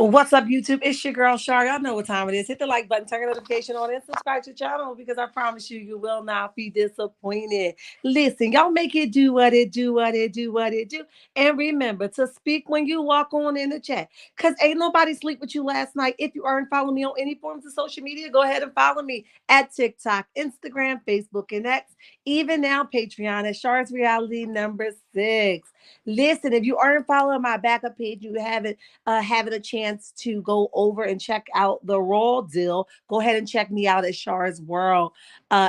What's up, YouTube? It's your girl Shar. Y'all know what time it is. Hit the like button, turn your notification on, and subscribe to the channel because I promise you, you will not be disappointed. Listen, y'all make it do what it do, what it do, what it do. And remember to speak when you walk on in the chat. Because ain't nobody sleep with you last night. If you aren't following me on any forms of social media, go ahead and follow me at TikTok, Instagram, Facebook, and X. Even now, Patreon at Shar's Reality number 6. Listen, if you aren't following my backup page, you haven't having a chance to go over and check out the Raw deal, go ahead and check me out at Char's World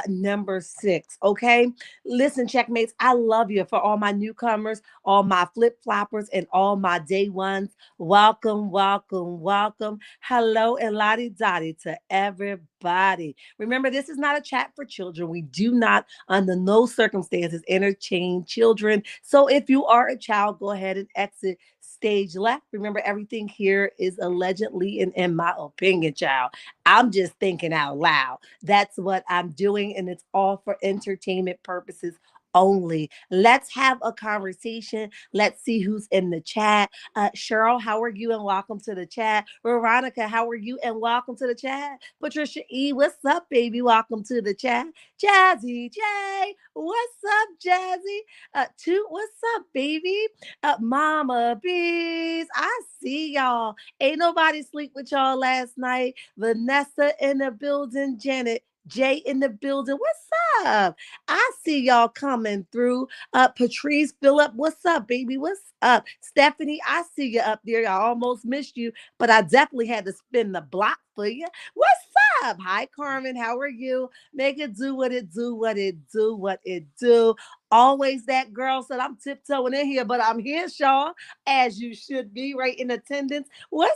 number 6. Okay. Listen, checkmates, I love you. For all my newcomers, all my flip floppers, and all my day ones. Welcome, welcome, welcome. Hello and lottie dottie to everybody. Remember, this is not a chat for children. We do not, under no circumstances, entertain children. So if you are a child, go ahead and exit stage left. Remember, everything here is allegedly and in my opinion, child. I'm just thinking out loud. That's what I'm doing, and it's all for entertainment purposes only. Let's have a conversation. Let's see who's in the chat. Cheryl, how are you? And welcome to the chat. Veronica, how are you? And welcome to the chat. Patricia E, what's up, baby? Welcome to the chat. Jazzy J, what's up, Jazzy? Toot, what's up, baby? Mama Bees, I see y'all. Ain't nobody sleep with y'all last night. Vanessa in the building, Janet. Jay in the building. What's up? I see y'all coming through. Patrice, Phillip, what's up, baby? What's up? Stephanie, I see you up there. I almost missed you, but I definitely had to spin the block for you. What's up? Hi, Carmen. How are you? Make it do what it do, what it do, what it do. Always that girl said, I'm tiptoeing in here, but I'm here, Shaw, as you should be, right in attendance. What's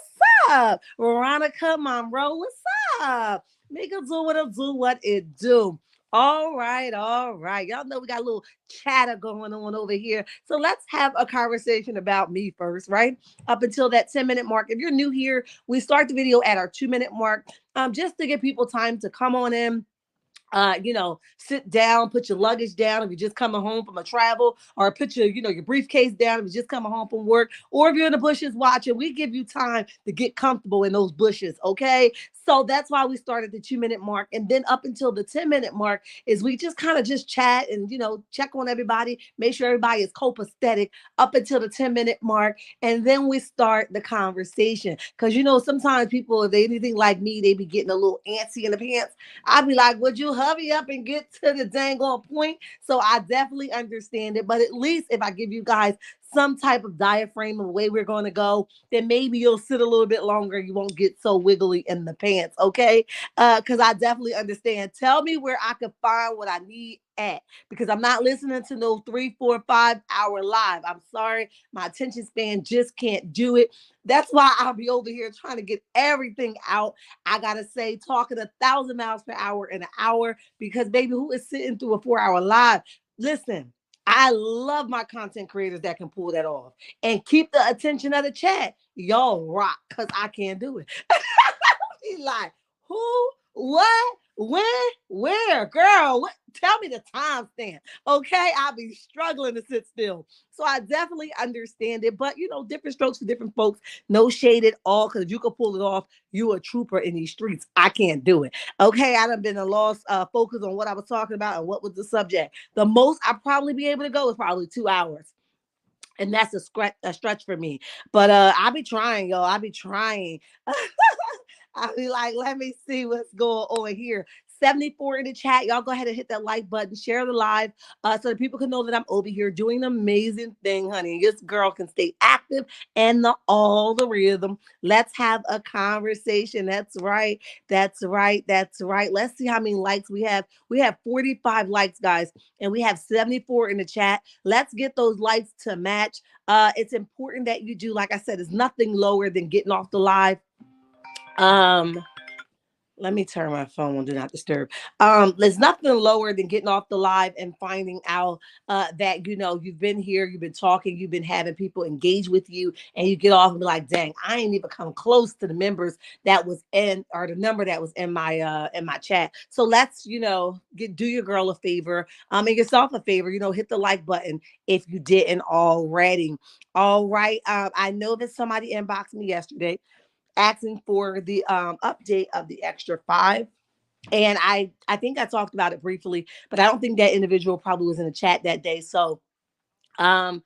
up? Veronica Monroe, what's up? Make it do what it do, what it do. All right, all right. Y'all know we got a little chatter going on over here. So let's have a conversation about me first, right? Up until that 10-minute mark. If you're new here, we start the video at our 2-minute mark, just to give people time to come on in, sit down, put your luggage down if you're just coming home from a travel, or put your briefcase down if you're just coming home from work, or if you're in the bushes watching. We give you time to get comfortable in those bushes, okay? So that's why we started the 2-minute mark. And then up until the 10-minute mark is we just kind of just chat and, check on everybody, make sure everybody is copacetic up until the 10-minute mark. And then we start the conversation. Because, sometimes people, if they anything like me, they be getting a little antsy in the pants. I'd be like, would you hurry up and get to the dang on point? So I definitely understand it. But at least if I give you guys some type of diaphragm of the way we're going to go, then maybe you'll sit a little bit longer. You won't get so wiggly in the pants, okay? Because I definitely understand. Tell me where I can find what I need at, because I'm not listening to no 3, 4, 5 hour live. I'm sorry. My attention span just can't do it. That's why I'll be over here trying to get everything out. I gotta say, talking 1,000 miles per hour in an hour, because baby, who is sitting through a 4 hour live? Listen, I love my content creators that can pull that off and keep the attention of the chat. Y'all rock, because I can't do it. He's like, who, what, when, where, girl? What? Tell me the timestamp, okay? I'll be struggling to sit still. So I definitely understand it, but different strokes for different folks. No shade at all, because if you could pull it off, you a trooper in these streets. I can't do it. Okay, I done been a lost focus on what I was talking about and what was the subject. The most I probably be able to go is probably 2 hours. And that's a stretch for me. But I be trying, y'all. I be trying. I'll be like, let me see what's going on here. 74 in the chat. Y'all go ahead and hit that like button, share the live, so that people can know that I'm over here doing an amazing thing, honey. This girl can stay active and all the rhythm. Let's have a conversation. That's right. That's right. That's right. Let's see how many likes we have. We have 45 likes, guys, and we have 74 in the chat. Let's get those likes to match. It's important that you do, like I said, it's nothing lower than getting off the live. Um, Let me turn my phone on do not disturb. There's nothing lower than getting off the live and finding out that you've been here, you've been talking, you've been having people engage with you, and you get off and be like, dang, I ain't even come close to the members that was in, or the number that was in my chat. So let's do your girl a favor, and yourself a favor, hit the like button if you didn't already. All right. I know that somebody inboxed me yesterday. asking for the update of the extra five. And I think I talked about it briefly, but I don't think that individual probably was in the chat that day. So um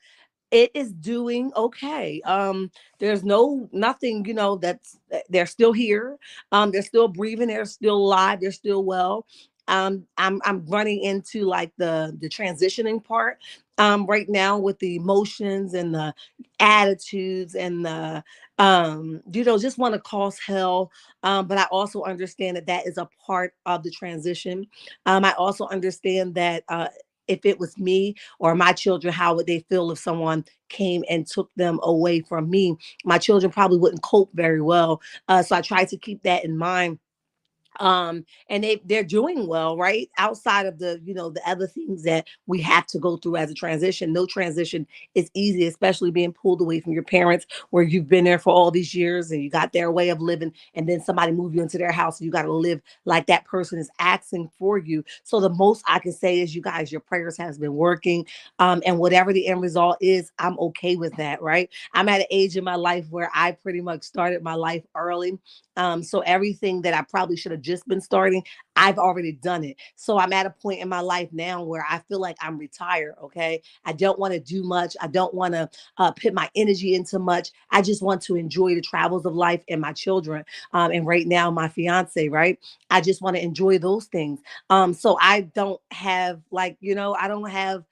it is doing okay. There's nothing, that's they're still here. They're still breathing, they're still alive, they're still well. I'm running into like the transitioning part right now with the emotions and the attitudes and the just want to cause hell. But I also understand that that is a part of the transition. I also understand that if it was me or my children, how would they feel if someone came and took them away from me? My children probably wouldn't cope very well. So I try to keep that in mind. And they're doing well, right, outside of the other things that we have to go through as a transition. No transition is easy, especially being pulled away from your parents where you've been there for all these years and you got their way of living, and then somebody move you into their house and you got to live like that person is asking for you. So the most I can say is, you guys, your prayers has been working. And whatever the end result is, I'm okay with that, right? I'm at an age in my life where I pretty much started my life early. So everything that I probably should have just been starting, I've already done it. So I'm at a point in my life now where I feel like I'm retired. Okay. I don't want to do much. I don't want to put my energy into much. I just want to enjoy the travels of life and my children. And right now, my fiance, right? I just want to enjoy those things. So I don't have I don't have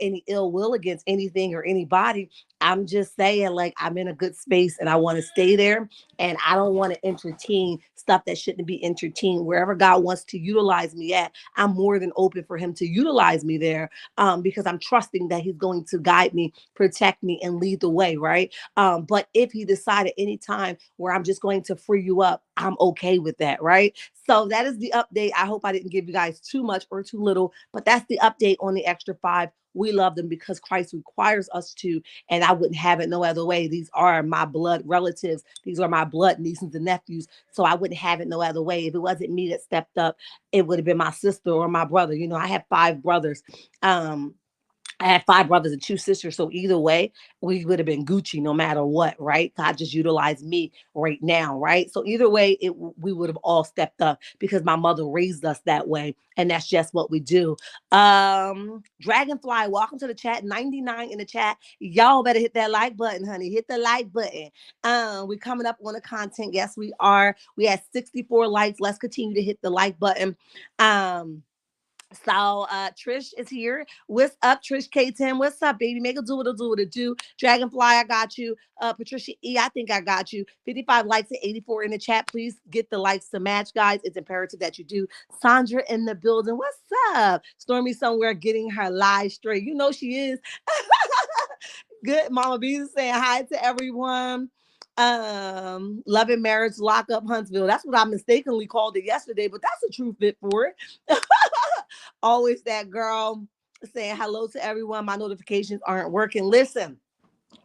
any ill will against anything or anybody. I'm just saying, like, I'm in a good space and I want to stay there, and I don't want to entertain stuff that shouldn't be entertained. Wherever God wants to utilize me at, I'm more than open for Him to utilize me there, because I'm trusting that He's going to guide me, protect me, and lead the way, right? But if He decided any time where I'm just going to free you up, I'm okay with that, right? So that is the update. I hope I didn't give you guys too much or too little, but that's the update on the extra five. We love them because Christ requires us to, and I wouldn't have it no other way. These are my blood relatives. These are my blood nieces and nephews. So I wouldn't have it no other way. If it wasn't me that stepped up, it would have been my sister or my brother. I have five brothers. I had five brothers and two sisters. So either way, we would have been Gucci no matter what, right? God just utilized me right now, right? So either way, we would have all stepped up because my mother raised us that way. And that's just what we do. Dragonfly, welcome to the chat. 99 in the chat. Y'all better hit that like button, honey. Hit the like button. We're coming up on the content. Yes, we are. We had 64 likes. Let's continue to hit the like button. So Trish is here. What's up, Trish K10? What's up, baby? Make a do what it do. Dragonfly, I got you. Patricia E, I think I got you. 55 likes and 84 in the chat. Please get the likes to match, guys. It's imperative that you do. Sandra in the building. What's up? Stormy somewhere getting her live straight. You know she is. Good. Mama B is saying hi to everyone. Loving Marriage Lockup Huntsville. That's what I mistakenly called it yesterday, but that's a true fit for it. Always that girl saying hello to everyone. My notifications aren't working. Listen,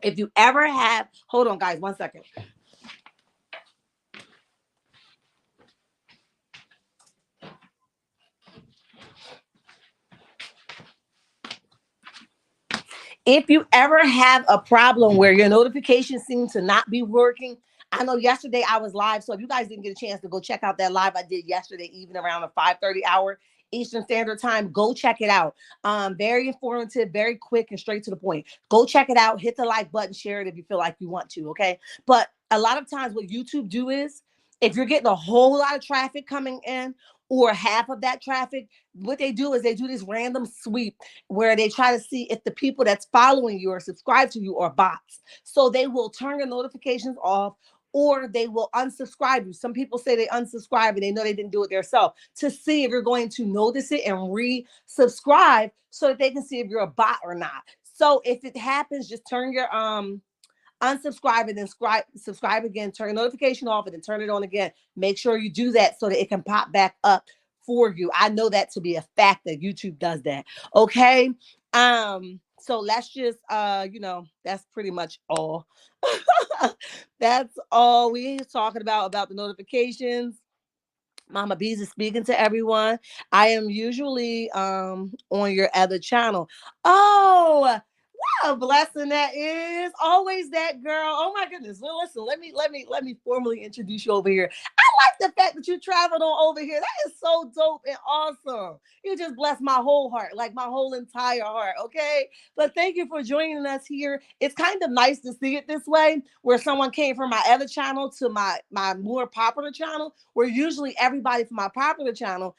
if you ever have, hold on, guys, 1 second. If you ever have a problem where your notifications seem to not be working, I know yesterday I was live, so if you guys didn't get a chance to go check out that live I did yesterday, even around the 5:30 hour Eastern Standard Time, go check it out. Very informative, very quick, and straight to the point. Go check it out. Hit the like button, share it if you feel like you want to. Okay, but a lot of times what YouTube do is, if you're getting a whole lot of traffic coming in, or half of that traffic, what they do is they do this random sweep where they try to see if the people that's following you or subscribe to you are bots. So they will turn your notifications off, or they will unsubscribe you. Some people say they unsubscribe and they know they didn't do it themselves, to see if you're going to notice it and resubscribe so that they can see if you're a bot or not. So if it happens, just turn your unsubscribe and then subscribe again, turn notification off and then turn it on again. Make sure you do that so that it can pop back up for you. I know that to be a fact that YouTube does that. Okay. So let's just that's pretty much all. That's all we talking about the notifications. Mama Bees is speaking to everyone. I am usually on your other channel. Oh, What a blessing that is. Always that girl. Oh my goodness. Well, listen, let me formally introduce you over here. I like the fact that you traveled on over here. That is so dope and awesome. You just blessed my whole heart, like my whole entire heart. Okay. But thank you for joining us here. It's kind of nice to see it this way, where someone came from my other channel to my more popular channel, where usually everybody from my popular channel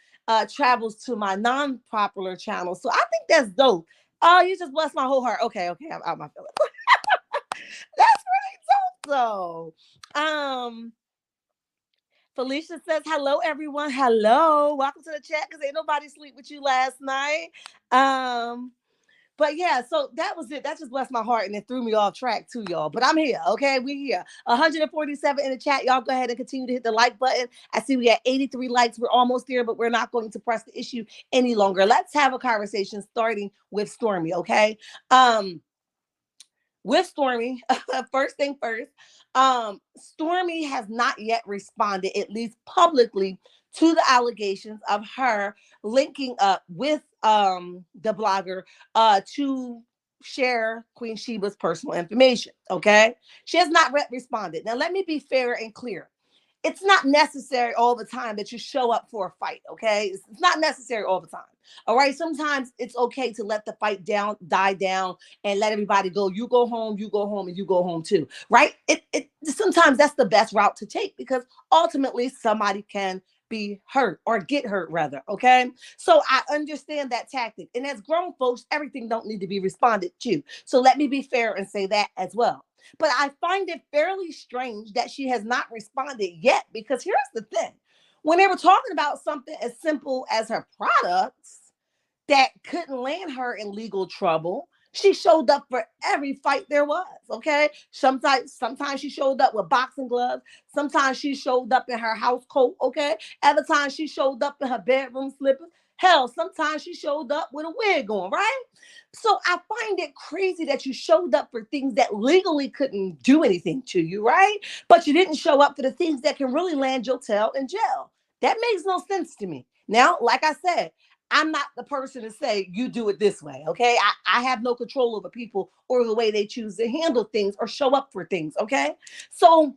travels to my non-popular channel. So I think that's dope. Oh, you just blessed my whole heart. Okay, okay, I'm out my feelings. That's really dope though. Felicia says, hello, everyone. Hello. Welcome to the chat because ain't nobody sleep with you last night. Um, but yeah, so that was it. That just blessed my heart and it threw me off track too, y'all. But I'm here, okay? We here. 147 in the chat. Y'all go ahead and continue to hit the like button. I see we got 83 likes. We're almost there, but we're not going to press the issue any longer. Let's have a conversation starting with Stormy, okay? With Stormy, first thing first, Stormy has not yet responded, at least publicly, to the allegations of her linking up with the blogger to share Queen Sheba's personal information. Okay, she has not responded. Now, let me be fair and clear. It's not necessary all the time that you show up for a fight. Okay, it's not necessary all the time. All right, sometimes it's okay to let the fight die down, and let everybody go. You go home, you go home, and you go home too. Right? It sometimes that's the best route to take because ultimately somebody can be hurt or get hurt rather. Okay, so I understand that tactic, and as grown folks, everything don't need to be responded to. So let me be fair and say that as well. But I find it fairly strange that she has not responded yet because here's the thing. When they were talking about something as simple as her products that couldn't land her in legal trouble, she showed up for every fight there was. Okay. Sometimes she showed up with boxing gloves. Sometimes she showed up in her house coat. Okay. Other times she showed up in her bedroom slippers. Hell, sometimes she showed up with a wig on, right? So I find it crazy that you showed up for things that legally couldn't do anything to you, right? But you didn't show up for the things that can really land your tail in jail. That makes no sense to me. Now, like I said, I'm not the person to say you do it this way. Okay. I have no control over people or the way they choose to handle things or show up for things. Okay. So,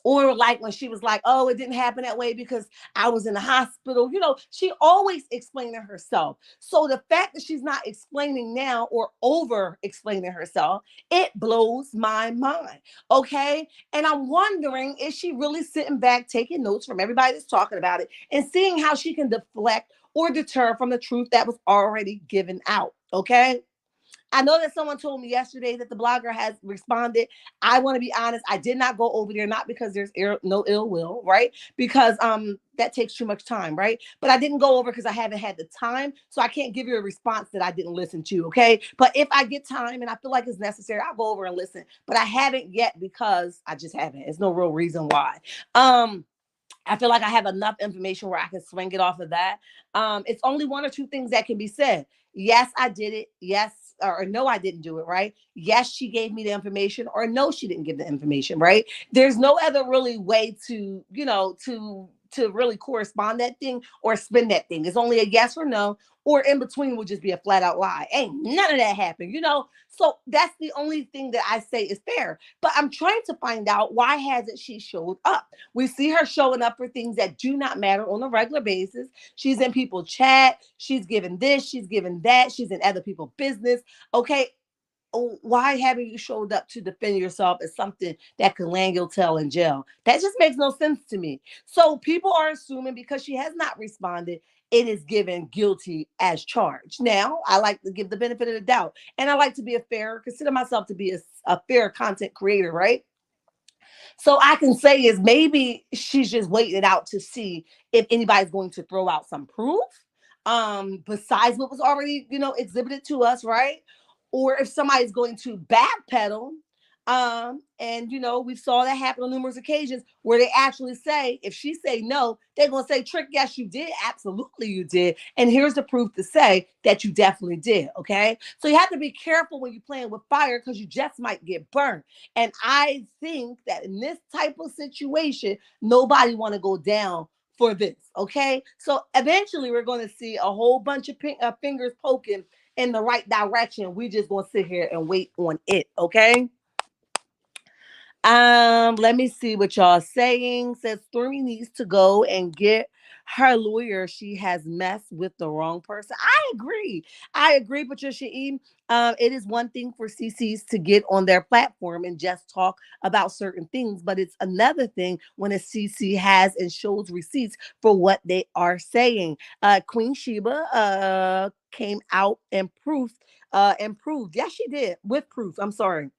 or like when she was like, oh, it didn't happen that way because I was in the hospital. She always explaining herself. So the fact that she's not explaining now or over explaining herself, it blows my mind. Okay. And I'm wondering, is she really sitting back, taking notes from everybody that's talking about it and seeing how she can deflect or deter from the truth that was already given out? Okay. I know that someone told me yesterday that the blogger has responded. I want to be honest. I did not go over there, not because there's no ill will, right? Because that takes too much time, right? But I didn't go over because I haven't had the time. So I can't give you a response that I didn't listen to, okay? But if I get time and I feel like it's necessary, I'll go over and listen. But I haven't yet because I just haven't. There's no real reason why. I feel like I have enough information where I can swing it off of that. It's only one or two things that can be said. Yes, I did it. Yes, or no, I didn't do it. Right. Yes, she gave me the information, or no, she didn't give the information. Right. There's no other really way to, to really correspond that thing or spin that thing. It's only a yes or no, or in between would just be a flat out lie. Ain't none of that happened. So that's the only thing that I say is fair. But I'm trying to find out, why hasn't she showed up? We see her showing up for things that do not matter on a regular basis. She's in people's chat. She's giving this. She's giving that. She's in other people's business. Okay. Why haven't you showed up to defend yourself as something that could land your tail in jail? That just makes no sense to me. So people are assuming because she has not responded, it is given guilty as charged. Now, I like to give the benefit of the doubt, and I like to be consider myself to be a fair content creator, right? So I can say is maybe she's just waiting it out to see if anybody's going to throw out some proof besides what was already, exhibited to us, right? Or if somebody's going to backpedal. And we saw that happen on numerous occasions where they actually say, if she say no, they're gonna say, Trick, yes, you did. Absolutely you did. And here's the proof to say that you definitely did. Okay. So you have to be careful when you're playing with fire because you just might get burned. And I think that in this type of situation, nobody want to go down for this. Okay. So eventually we're going to see a whole bunch of fingers poking in the right direction. We just gonna sit here and wait on it, okay? Let me see what y'all saying. Says Stormy needs to go and get her lawyer. She has messed with the wrong person. I agree. I agree, Patricia E. It is one thing for CCs to get on their platform and just talk about certain things, but it's another thing when a CC has and shows receipts for what they are saying. Queen Sheba came out and proved. Yes, she did with proof. I'm sorry.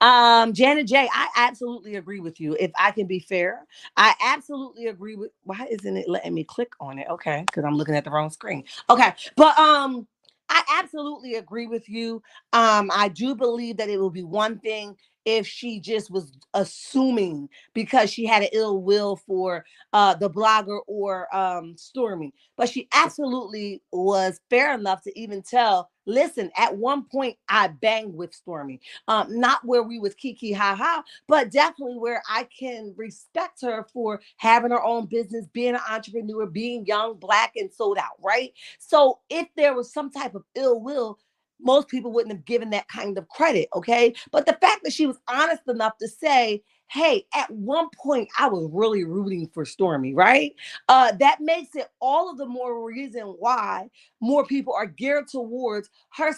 Janet J, I absolutely agree with you. If I can be fair, I absolutely agree with. Why isn't it letting me click on it? Okay, because I'm looking at the wrong screen. Okay, but I absolutely agree with you. I do believe that it will be one thing if she just was assuming because she had an ill will for the blogger or Stormy, but she absolutely was fair enough to even tell. Listen, at one point I banged with Stormy, not where we was kiki ha ha, but definitely where I can respect her for having her own business, being an entrepreneur, being young, black, and sold out, right? So if there was some type of ill will, most people wouldn't have given that kind of credit, okay? But the fact that she was honest enough to say, hey, at one point I was really rooting for Stormy, right? That makes it all of the more reason why more people are geared towards her,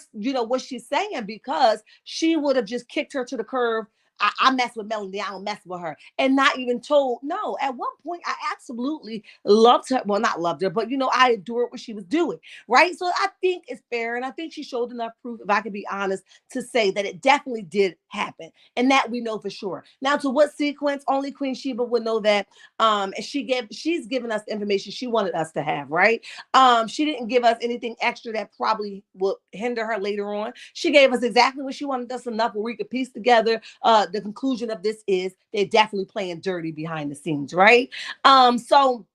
what she's saying, because she would have just kicked her to the curb. I mess with Melanie, I don't mess with her. And not even told, no, at one point I absolutely loved her. Well, not loved her, but I adored what she was doing. Right. So I think it's fair. And I think she showed enough proof, if I can be honest, to say that it definitely did happen. And that we know for sure. Now, to what sequence, only Queen Sheba would know that. And she's given us information she wanted us to have, right? She didn't give us anything extra that probably would hinder her later on. She gave us exactly what she wanted us, enough where we could piece together. The conclusion of this is they're definitely playing dirty behind the scenes, right? So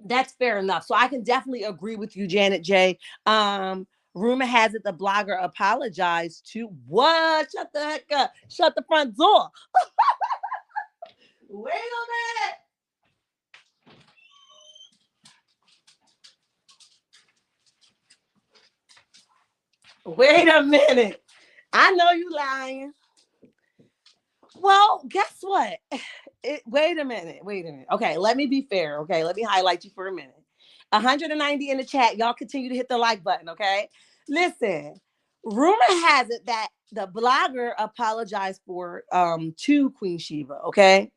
that's fair enough. So I can definitely agree with you, Janet J. Rumor has it the blogger apologized to what? Shut the heck up. Shut the front door. Wait a minute. Wait a minute. I know you lying. Well, guess what? Wait a minute. Wait a minute. Okay, let me be fair. Okay, let me highlight you for a minute. 190 in the chat. Y'all continue to hit the like button. Okay, listen. Rumor has it that the blogger apologized for to Queen Sheba. Okay,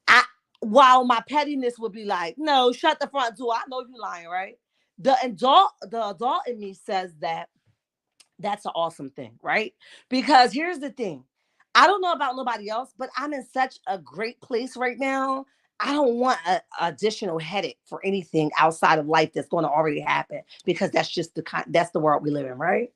I while my pettiness would be like, no, shut the front door. I know you lying, right? The adult in me says that that's an awesome thing, right? Because here's the thing. I don't know about nobody else, but I'm in such a great place right now. I don't want an additional headache for anything outside of life that's going to already happen, because that's the world we live in, right?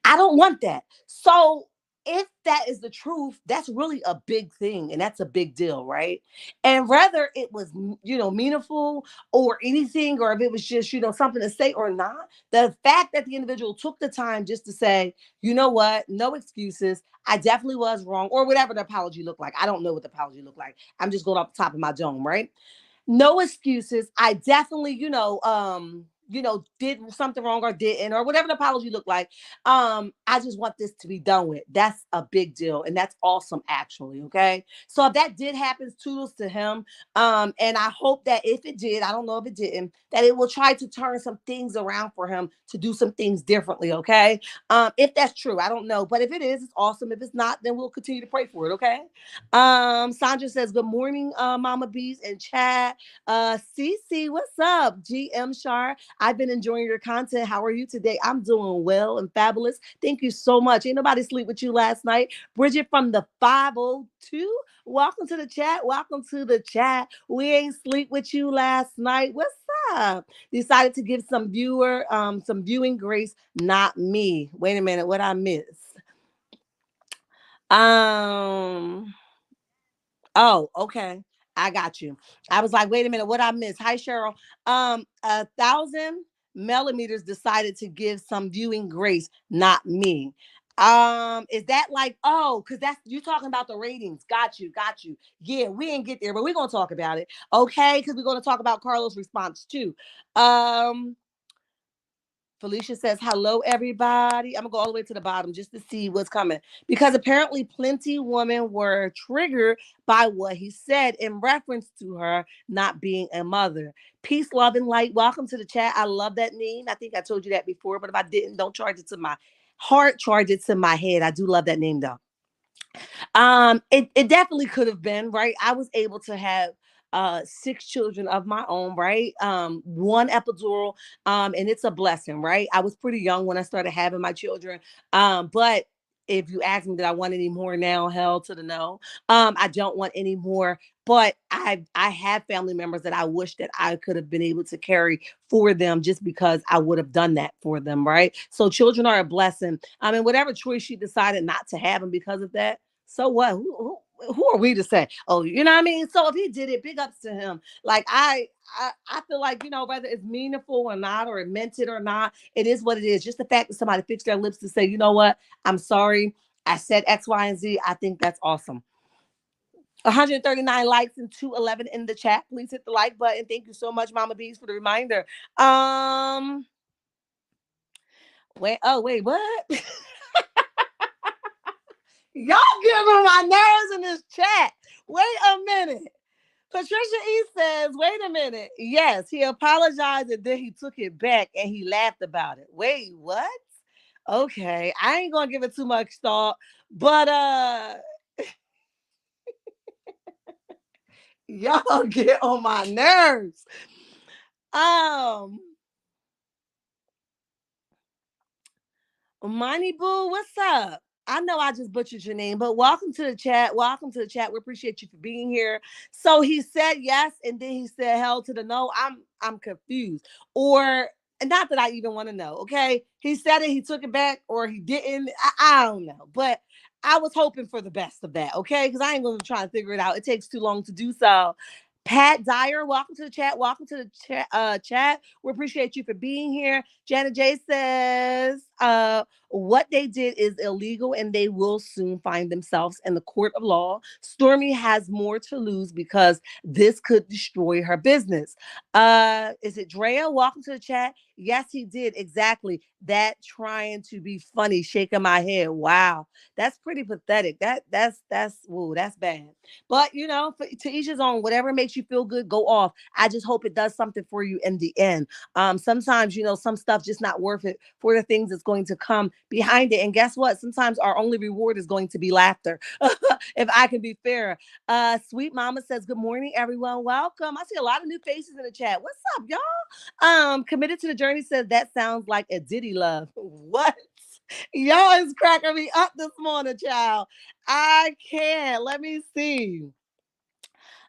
I don't want that. So if that is the truth, that's really a big thing and that's a big deal, right? And whether it was, meaningful or anything, or if it was just, something to say or not, the fact that the individual took the time just to say, you know what, no excuses. I definitely was wrong, or whatever the apology looked like. I don't know what the apology looked like. I'm just going off the top of my dome, right? No excuses. I definitely, did something wrong or didn't, or whatever the apology looked like. I just want this to be done with. That's a big deal. And that's awesome, actually. Okay. So if that did happen, toodles to him. And I hope that if it did, I don't know if it didn't, that it will try to turn some things around for him to do some things differently. Okay. If that's true, I don't know. But if it is, it's awesome. If it's not, then we'll continue to pray for it. Okay. Sandra says, good morning, Mama Bees and chat. Cece, what's up? GM Shar, I've been enjoying your content. How are you today? I'm doing well and fabulous. Thank you so much. Ain't nobody sleep with you last night. Bridget from the 502. Welcome to the chat. Welcome to the chat. We ain't sleep with you last night. What's up? Decided to give some viewing grace. Not me. Wait a minute. What I miss? Um. Oh, okay. I got you. I was like, wait a minute, what I missed? Hi, Cheryl. 1,000 millimeters decided to give some viewing grace, not me. Is that like, because that's you talking about the ratings? Got you. Yeah, we didn't get there, but we're gonna talk about it, okay? Because we're gonna talk about Carlos' response too. Um, Felicia says, hello, everybody. I'm going to go all the way to the bottom just to see what's coming. Because apparently, plenty women were triggered by what he said in reference to her not being a mother. Peace, love, and light. Welcome to the chat. I love that name. I think I told you that before, but if I didn't, don't charge it to my heart, charge it to my head. I do love that name, though. It definitely could have been, right? I was able to have six children of my own, right? One epidural, and it's a blessing, right? I was pretty young when I started having my children. But if you ask me that I want any more now, hell to the no. I don't want any more, but I have family members that I wish that I could have been able to carry for them just because I would have done that for them, right? So children are a blessing. I mean, whatever choice she decided not to have them because of that, so what? Who are we to say? Oh, you know what I mean? So if he did it, big ups to him. Like I feel like, whether it's meaningful or not, or it meant it or not, it is what it is. Just the fact that somebody fixed their lips to say, you know what, I'm sorry, I said X, Y, and Z. I think that's awesome. 139 likes and 211 in the chat. Please hit the like button. Thank you so much, Mama Bees, for the reminder. Wait, what? Y'all get on my nerves in this chat. Wait a minute. Patricia E says, wait a minute. Yes, he apologized and then he took it back and he laughed about it. Wait, what? Okay, I ain't gonna give it too much thought, but y'all get on my nerves. Um Money Boo, what's up? I know I just butchered your name, but welcome to the chat. Welcome to the chat. We appreciate you for being here. So he said yes, and then he said hell to the no. I'm confused. Or not that I even want to know. Okay. He said it, he took it back, or he didn't. I don't know. But I was hoping for the best of that, okay? Because I ain't gonna try and figure it out. It takes too long to do so. Pat Dyer, welcome to the chat. Welcome to the chat. We appreciate you for being here. Janet J says, what they did is illegal and they will soon find themselves in the court of law. Stormy has more to lose because this could destroy her business. Is it Drea? Welcome to the chat. Yes, he did. Exactly. That trying to be funny, shaking my head. Wow. That's pretty pathetic. That's bad. But to each his own, whatever makes you feel good, go off. I just hope it does something for you in the end. Sometimes, some stuff just not worth it for the things that's going to come behind it. And guess what? Sometimes our only reward is going to be laughter. If I can be fair. Sweet Mama says, good morning, everyone. Welcome. I see a lot of new faces in the chat. What's up, y'all? Committed to the Journey says that sounds like a Diddy love. What? Y'all is cracking me up this morning, child. I can't. Let me see.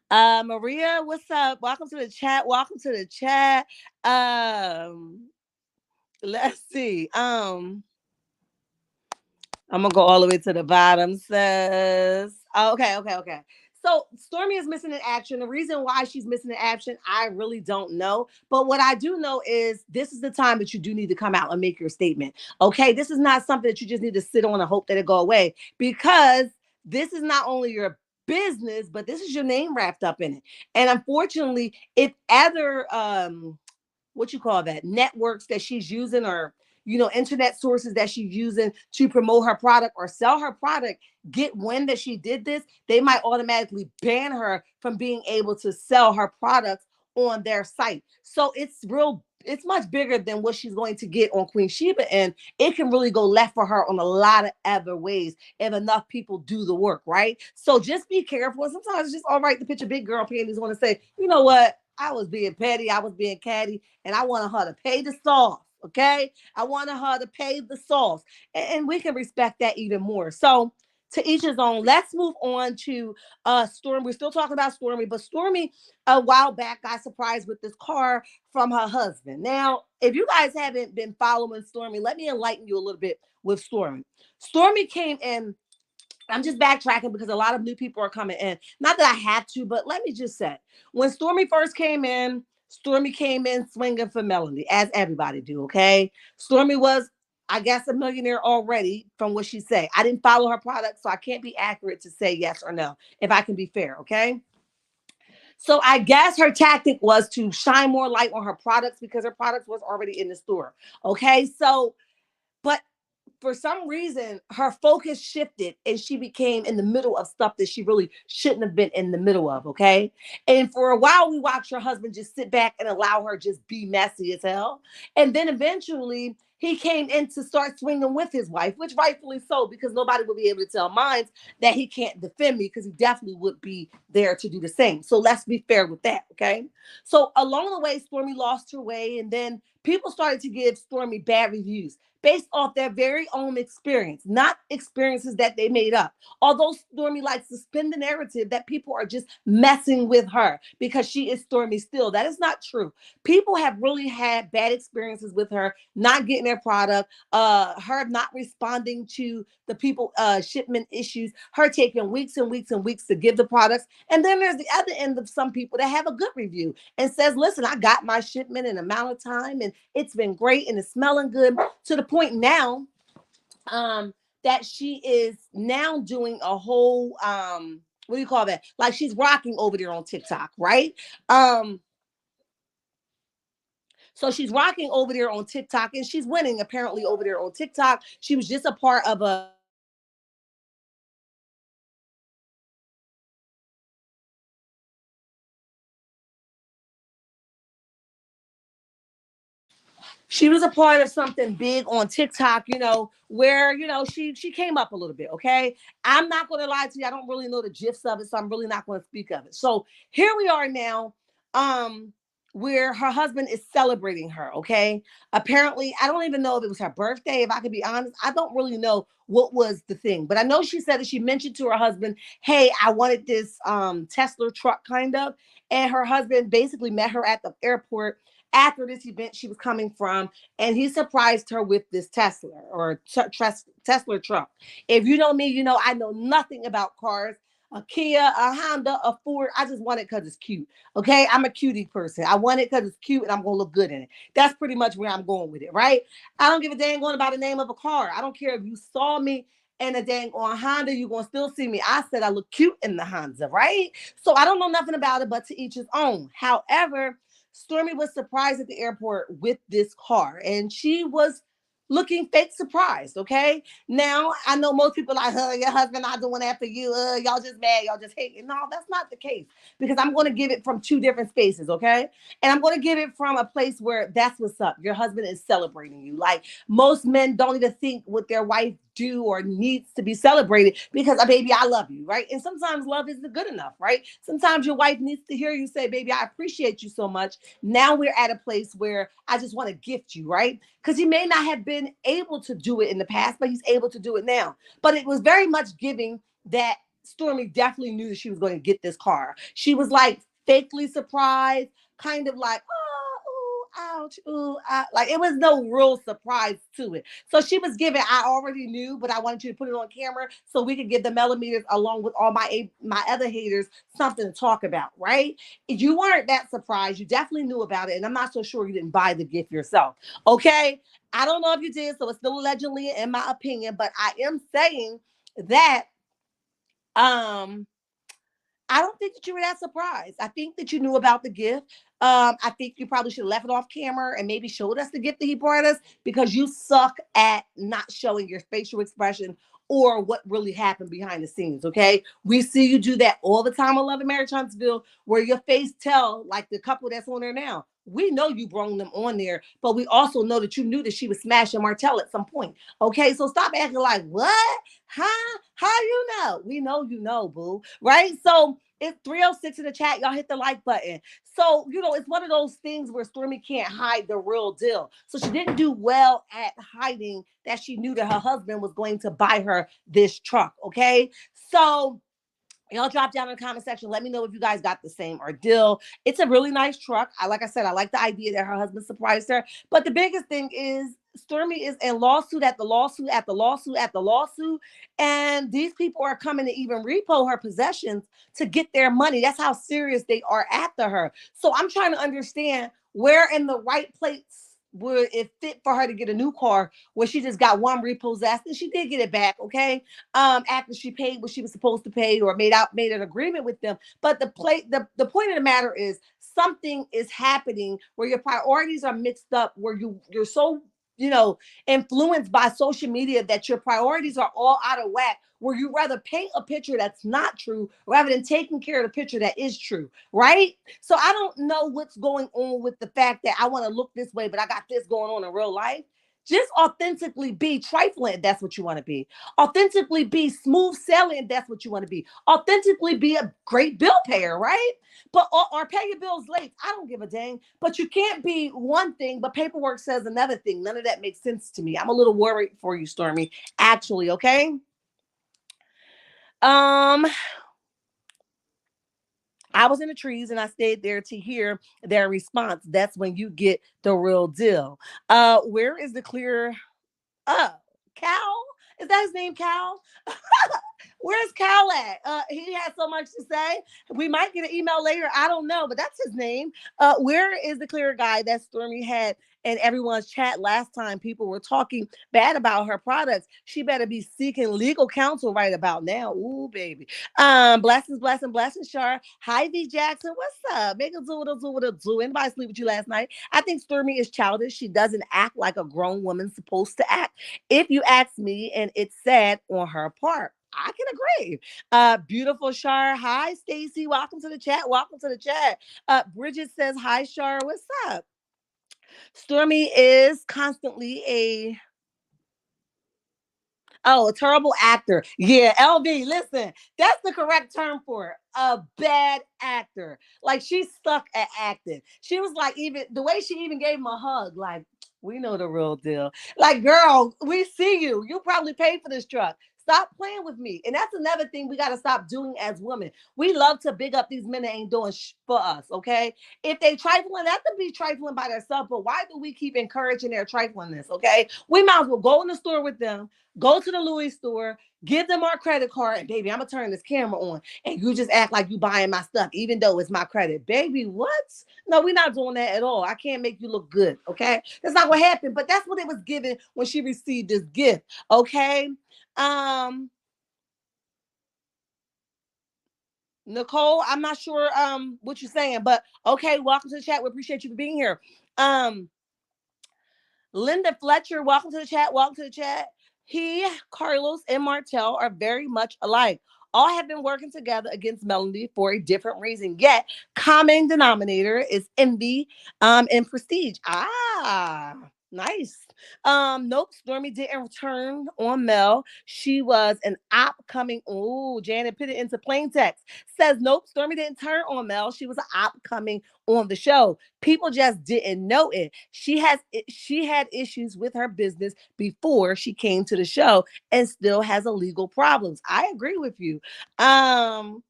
Maria, what's up? Welcome to the chat. Welcome to the chat. Let's see. I'm gonna go all the way to the bottom. Says, oh, okay. So Stormy is missing in action. The reason why she's missing in action, I really don't know. But what I do know is this is the time that you do need to come out and make your statement. Okay, this is not something that you just need to sit on and hope that it go away, because this is not only your business, but this is your name wrapped up in it. And unfortunately, if other what you call that, networks that she's using, or internet sources that she's using to promote her product or sell her product, get wind that she did this, they might automatically ban her from being able to sell her products on their site. So it's much bigger than what she's going to get on Queen Sheba, and it can really go left for her on a lot of other ways if enough people do the work, right? So just be careful. Sometimes it's just all right to put your big girl panties on and say, you know what, I was being petty, I was being catty, and I wanted her to pay the sauce. Okay, I wanted her to pay the sauce, and we can respect that even more. So to each his own. Let's move on to Stormy. We're still talking about Stormy, but Stormy a while back got surprised with this car from her husband. Now, if you guys haven't been following Stormy, let me enlighten you a little bit with Stormy. Stormy came in. I'm just backtracking because a lot of new people are coming in. Not that I had to, but let me just say, when Stormy first came in, Stormy came in swinging for Melanie, as everybody do, okay? Stormy was, I guess, a millionaire already from what she said. I didn't follow her product, so I can't be accurate to say yes or no, if I can be fair, okay? So I guess her tactic was to shine more light on her products because her products was already in the store. Okay, so but for some reason her focus shifted and she became in the middle of stuff that she really shouldn't have been in the middle of. Okay, and for a while we watched her husband just sit back and allow her just be messy as hell, and then eventually he came in to start swinging with his wife, which rightfully so, because nobody would be able to tell minds that he can't defend me, because he definitely would be there to do the same. So let's be fair with that. Okay, so along the way Stormy lost her way, and then people started to give Stormy bad reviews based off their very own experience, not experiences that they made up. Although Stormy likes to spin the narrative that people are just messing with her because she is Stormy still. That is not true. People have really had bad experiences with her, not getting their product, her not responding to the people shipment issues, her taking weeks and weeks and weeks to give the products. And then there's the other end of some people that have a good review and says, listen, I got my shipment in an amount of time and it's been great and it's smelling good, to the point now that she is now doing a whole what do you call that? Like she's rocking over there on TikTok, right? Um so she's rocking over there on TikTok and she's winning apparently over there on TikTok. She was just a part of a she was a part of something big on TikTok, where she came up a little bit. Okay, I'm not going to lie to you. I don't really know the gifs of it, so I'm really not going to speak of it. So here we are now, um, where her husband is celebrating her. Okay, apparently I don't even know if it was her birthday. If I could be honest, I don't really know what was the thing, but I know she said that she mentioned to her husband, "Hey, I wanted this Tesla truck, kind of," and her husband basically met her at the airport after this event she was coming from, and he surprised her with this Tesla or Tesla truck. If you know me, you know I know nothing about cars. A Kia, a Honda, a Ford. I just want it because it's cute. Okay, I'm a cutie person. I want it because it's cute and I'm gonna look good in it. That's pretty much where I'm going with it, right? I don't give a dang on about the name of a car. I don't care if you saw me in a dang on Honda, you're gonna still see me. I said I look cute in the Honda, right? So I don't know nothing about it, but to each his own. However, Stormy was surprised at the airport with this car, and she was looking fake surprised. Okay, now I know most people are like, your husband not doing that for you. Y'all just mad, y'all just hate. No, that's not the case, because I'm going to give it from two different spaces. Okay, and I'm going to give it from a place where that's what's up. Your husband is celebrating you. Like most men don't even think what their wife do or needs to be celebrated, because baby, I love you, right? And sometimes love isn't good enough, right? Sometimes your wife needs to hear you say, baby, I appreciate you so much. Now we're at a place where I just want to gift you, right? Because he may not have been able to do it in the past, but he's able to do it now. But it was very much giving that Stormy definitely knew that she was going to get this car. She was like fakely surprised, kind of like, oh, ooh, ouch, ooh, like it was no real surprise to it. So she was giving, I already knew, but I wanted you to put it on camera so we could give the millimeters along with all my other haters something to talk about, right? If you weren't that surprised, you definitely knew about it, and I'm not so sure you didn't buy the gift yourself. Okay, I don't know if you did, so it's still allegedly in my opinion, but I am saying that um I don't think that you were that surprised. I think that you knew about the gift. I think you probably should have left it off camera and maybe showed us the gift that he brought us, because you suck at not showing your facial expression or what really happened behind the scenes. Okay, we see you do that all the time on Love and Marriage Huntsville, where your face tell, like the couple that's on there now. We know you brought them on there, but we also know that you knew that she was smashing Martell at some point. Okay, so stop acting like what? Huh? How you know? We know you know, boo. Right? So it's 306 in the chat. Y'all hit the like button. So, it's one of those things where Stormy can't hide the real deal. So she didn't do well at hiding that she knew that her husband was going to buy her this truck. Okay. So y'all drop down in the comment section. Let me know if you guys got the same ordeal. It's a really nice truck. Like I said, I like the idea that her husband surprised her. But the biggest thing is Stormy is in lawsuit at the lawsuit at the lawsuit at the lawsuit. And these people are coming to even repo her possessions to get their money. That's how serious they are after her. So I'm trying to understand where in the right place would it fit for her to get a new car where she just got one repossessed and she did get it back, okay? After she paid what she was supposed to pay or made an agreement with them. But the point of the matter is something is happening where your priorities are mixed up, where you're so you know influenced by social media that your priorities are all out of whack, where you rather paint a picture that's not true rather than taking care of the picture that is true, right? So I don't know what's going on with the fact that I want to look this way, but I got this going on in real life. Just authentically be trifling if that's what you want to be. Authentically be smooth sailing if that's what you want to be. Authentically be a great bill payer, right? But or pay your bills late. I don't give a dang. But you can't be one thing, but paperwork says another thing. None of that makes sense to me. I'm a little worried for you, Stormy. Actually, okay. Um, I was in the trees and I stayed there to hear their response. That's when you get the real deal. Where is the clear Cal? Is that his name, Cal? Where's Cal at? He has so much to say. We might get an email later. I don't know, but that's his name. Where is the clear guy that Stormy had in everyone's chat last time? People were talking bad about her products. She better be seeking legal counsel right about now. Ooh, baby. Blessings, blessings, blessings, Shar. Hi, V Jackson. What's up? Make a do what a do what a do. Anybody sleep with you last night? I think Stormy is childish. She doesn't act like a grown woman supposed to act. If you ask me, and it's sad on her part. I can agree. Beautiful Shar. Hi, Stacy. Welcome to the chat. Welcome to the chat. Bridget says, hi, Shar. What's up? Stormy is constantly a terrible actor. Yeah, LB, listen, that's the correct term for it. A bad actor. Like she's stuck at acting. She was like, even the way she even gave him a hug, like, we know the real deal. Like, girl, we see you. You probably paid for this truck. Stop playing with me. And that's another thing we got to stop doing as women. We love to big up these men that ain't doing for us, okay? If they trifling, that could be trifling by themselves, but why do we keep encouraging their triflingness, okay? We might as well go in the store with them, go to the Louis store, give them our credit card, and baby, I'm gonna turn this camera on, and you just act like you buying my stuff, even though it's my credit. Baby, what? No, we're not doing that at all. I can't make you look good, okay? That's not what happened, but that's what it was given when she received this gift, okay? Um, Nicole, I'm not sure what you're saying, but okay, welcome to the chat. We appreciate you for being here. Um, Linda Fletcher, welcome to the chat. Welcome to the chat. He, Carlos, and Martel are very much alike. All have been working together against Melanie for a different reason. Yet, common denominator is envy and prestige. Ah, nice. Nope, Stormy didn't turn on Mel. She was an op coming. Oh, Janet put it into plain text. Says nope, Stormy didn't turn on Mel. She was an op coming on the show. People just didn't know it. She had issues with her business before she came to the show and still has illegal problems. I agree with you. Um,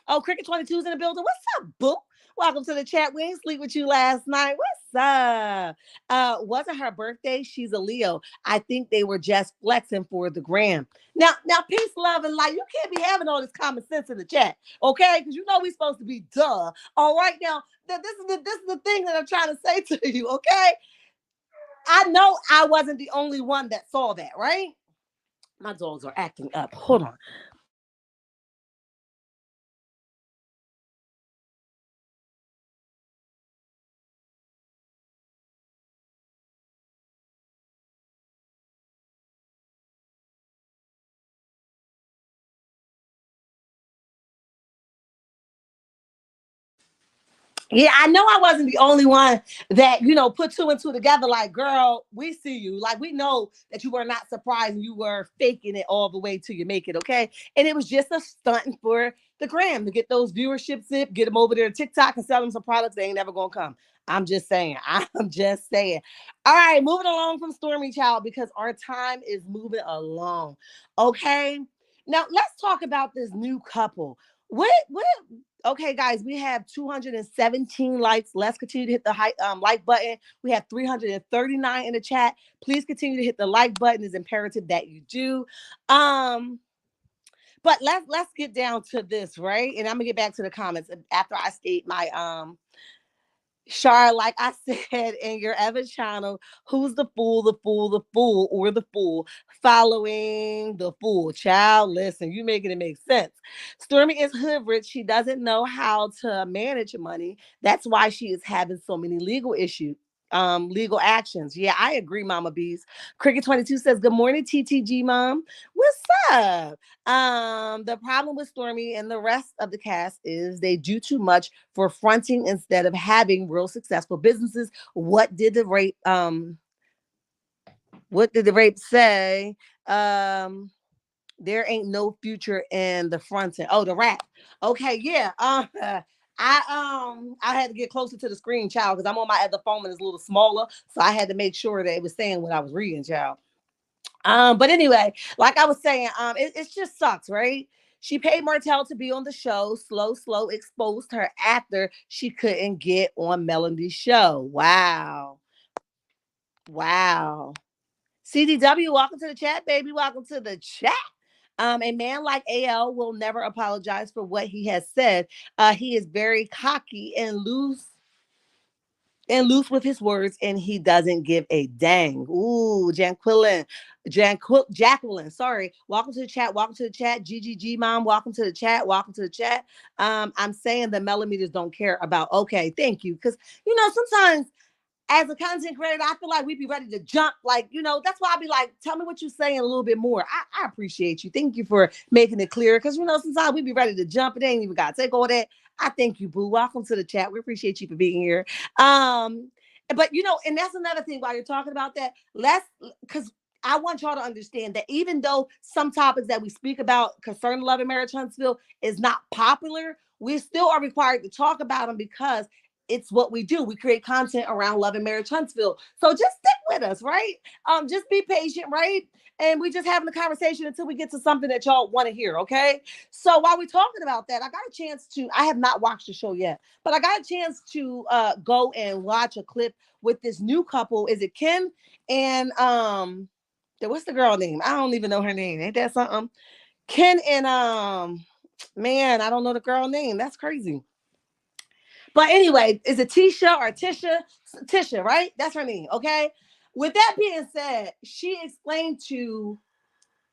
oh, Cricket 22 is in the building. What's up, boo? Welcome to the chat. We ain't sleep with you last night. What's up? Wasn't her birthday? She's a Leo. I think they were just flexing for the gram. Now, peace, love, and light. You can't be having all this common sense in the chat, okay? Because you know we're supposed to be duh. All right, now this is the thing that I'm trying to say to you, okay? I know I wasn't the only one that saw that, right? My dogs are acting up. Hold on. Yeah, I know I wasn't the only one that, put two and two together. Like, girl, we see you. Like, we know that you were not surprised and you were faking it all the way till you make it, okay? And it was just a stunt for the gram to get those viewerships in, get them over there to TikTok and sell them some products they ain't never gonna come. I'm just saying. I'm just saying. All right, moving along from Stormy Child because our time is moving along. Okay. Now let's talk about this new couple. What Okay, guys, we have 217 likes. Let's continue to hit the like button. We have 339 in the chat. Please continue to hit the like button. It's imperative that you do. But let's get down to this, right? And I'm gonna get back to the comments after I state my Char, like I said in your other channel, who's the fool, the fool, the fool, or the fool following the fool? Child, listen, you making it make sense. Stormy is hood rich. She doesn't know how to manage money. That's why she is having so many legal issues. Legal actions. Yeah, I agree, Mama Bees. Cricket 22 says, "Good morning, TTG mom. What's up?" The problem with Stormy and the rest of the cast is they do too much for fronting instead of having real successful businesses. What did the rape say? Um there ain't no future in the fronting. Oh, the rap. Okay, yeah. I had to get closer to the screen, child, because I'm on my other phone and it's a little smaller. So I had to make sure that it was saying what I was reading, child. But anyway, like I was saying, it just sucks, right? She paid Martell to be on the show. Slow exposed her after she couldn't get on Melody's show. Wow. Wow. CDW, welcome to the chat, baby. Welcome to the chat. A man like AL will never apologize for what he has said. He is very cocky and loose with his words, and he doesn't give a dang. Ooh, Jacqueline. Sorry. Welcome to the chat. Welcome to the chat. GGG mom. Welcome to the chat. Welcome to the chat. I'm saying the millimeters don't care about. Okay, thank you. Because sometimes as a content creator, I feel like we'd be ready to jump. Like, that's why I'd be like, tell me what you're saying a little bit more. I appreciate you. Thank you for making it clear. Because, sometimes we'd be ready to jump. It ain't even got to take all that. I thank you, boo. Welcome to the chat. We appreciate you for being here. But, and that's another thing while you're talking about that. Because I want y'all to understand that even though some topics that we speak about concerning Love and Marriage Huntsville is not popular, we still are required to talk about them because it's what we do. We create content around Love and Marriage Huntsville. So just stick with us, right? Just be patient, right? And we just having a conversation until we get to something that y'all want to hear, okay? So while we're talking about that, I got a chance to, I have not watched the show yet, but I got a chance to go and watch a clip with this new couple. Is it Kim and what's the girl name? I don't even know her name. Ain't that something? Ken and man, I don't know the girl name. That's crazy. But anyway, is it Tisha or Tisha? Tisha, right? That's her name. Okay. With that being said, she explained to,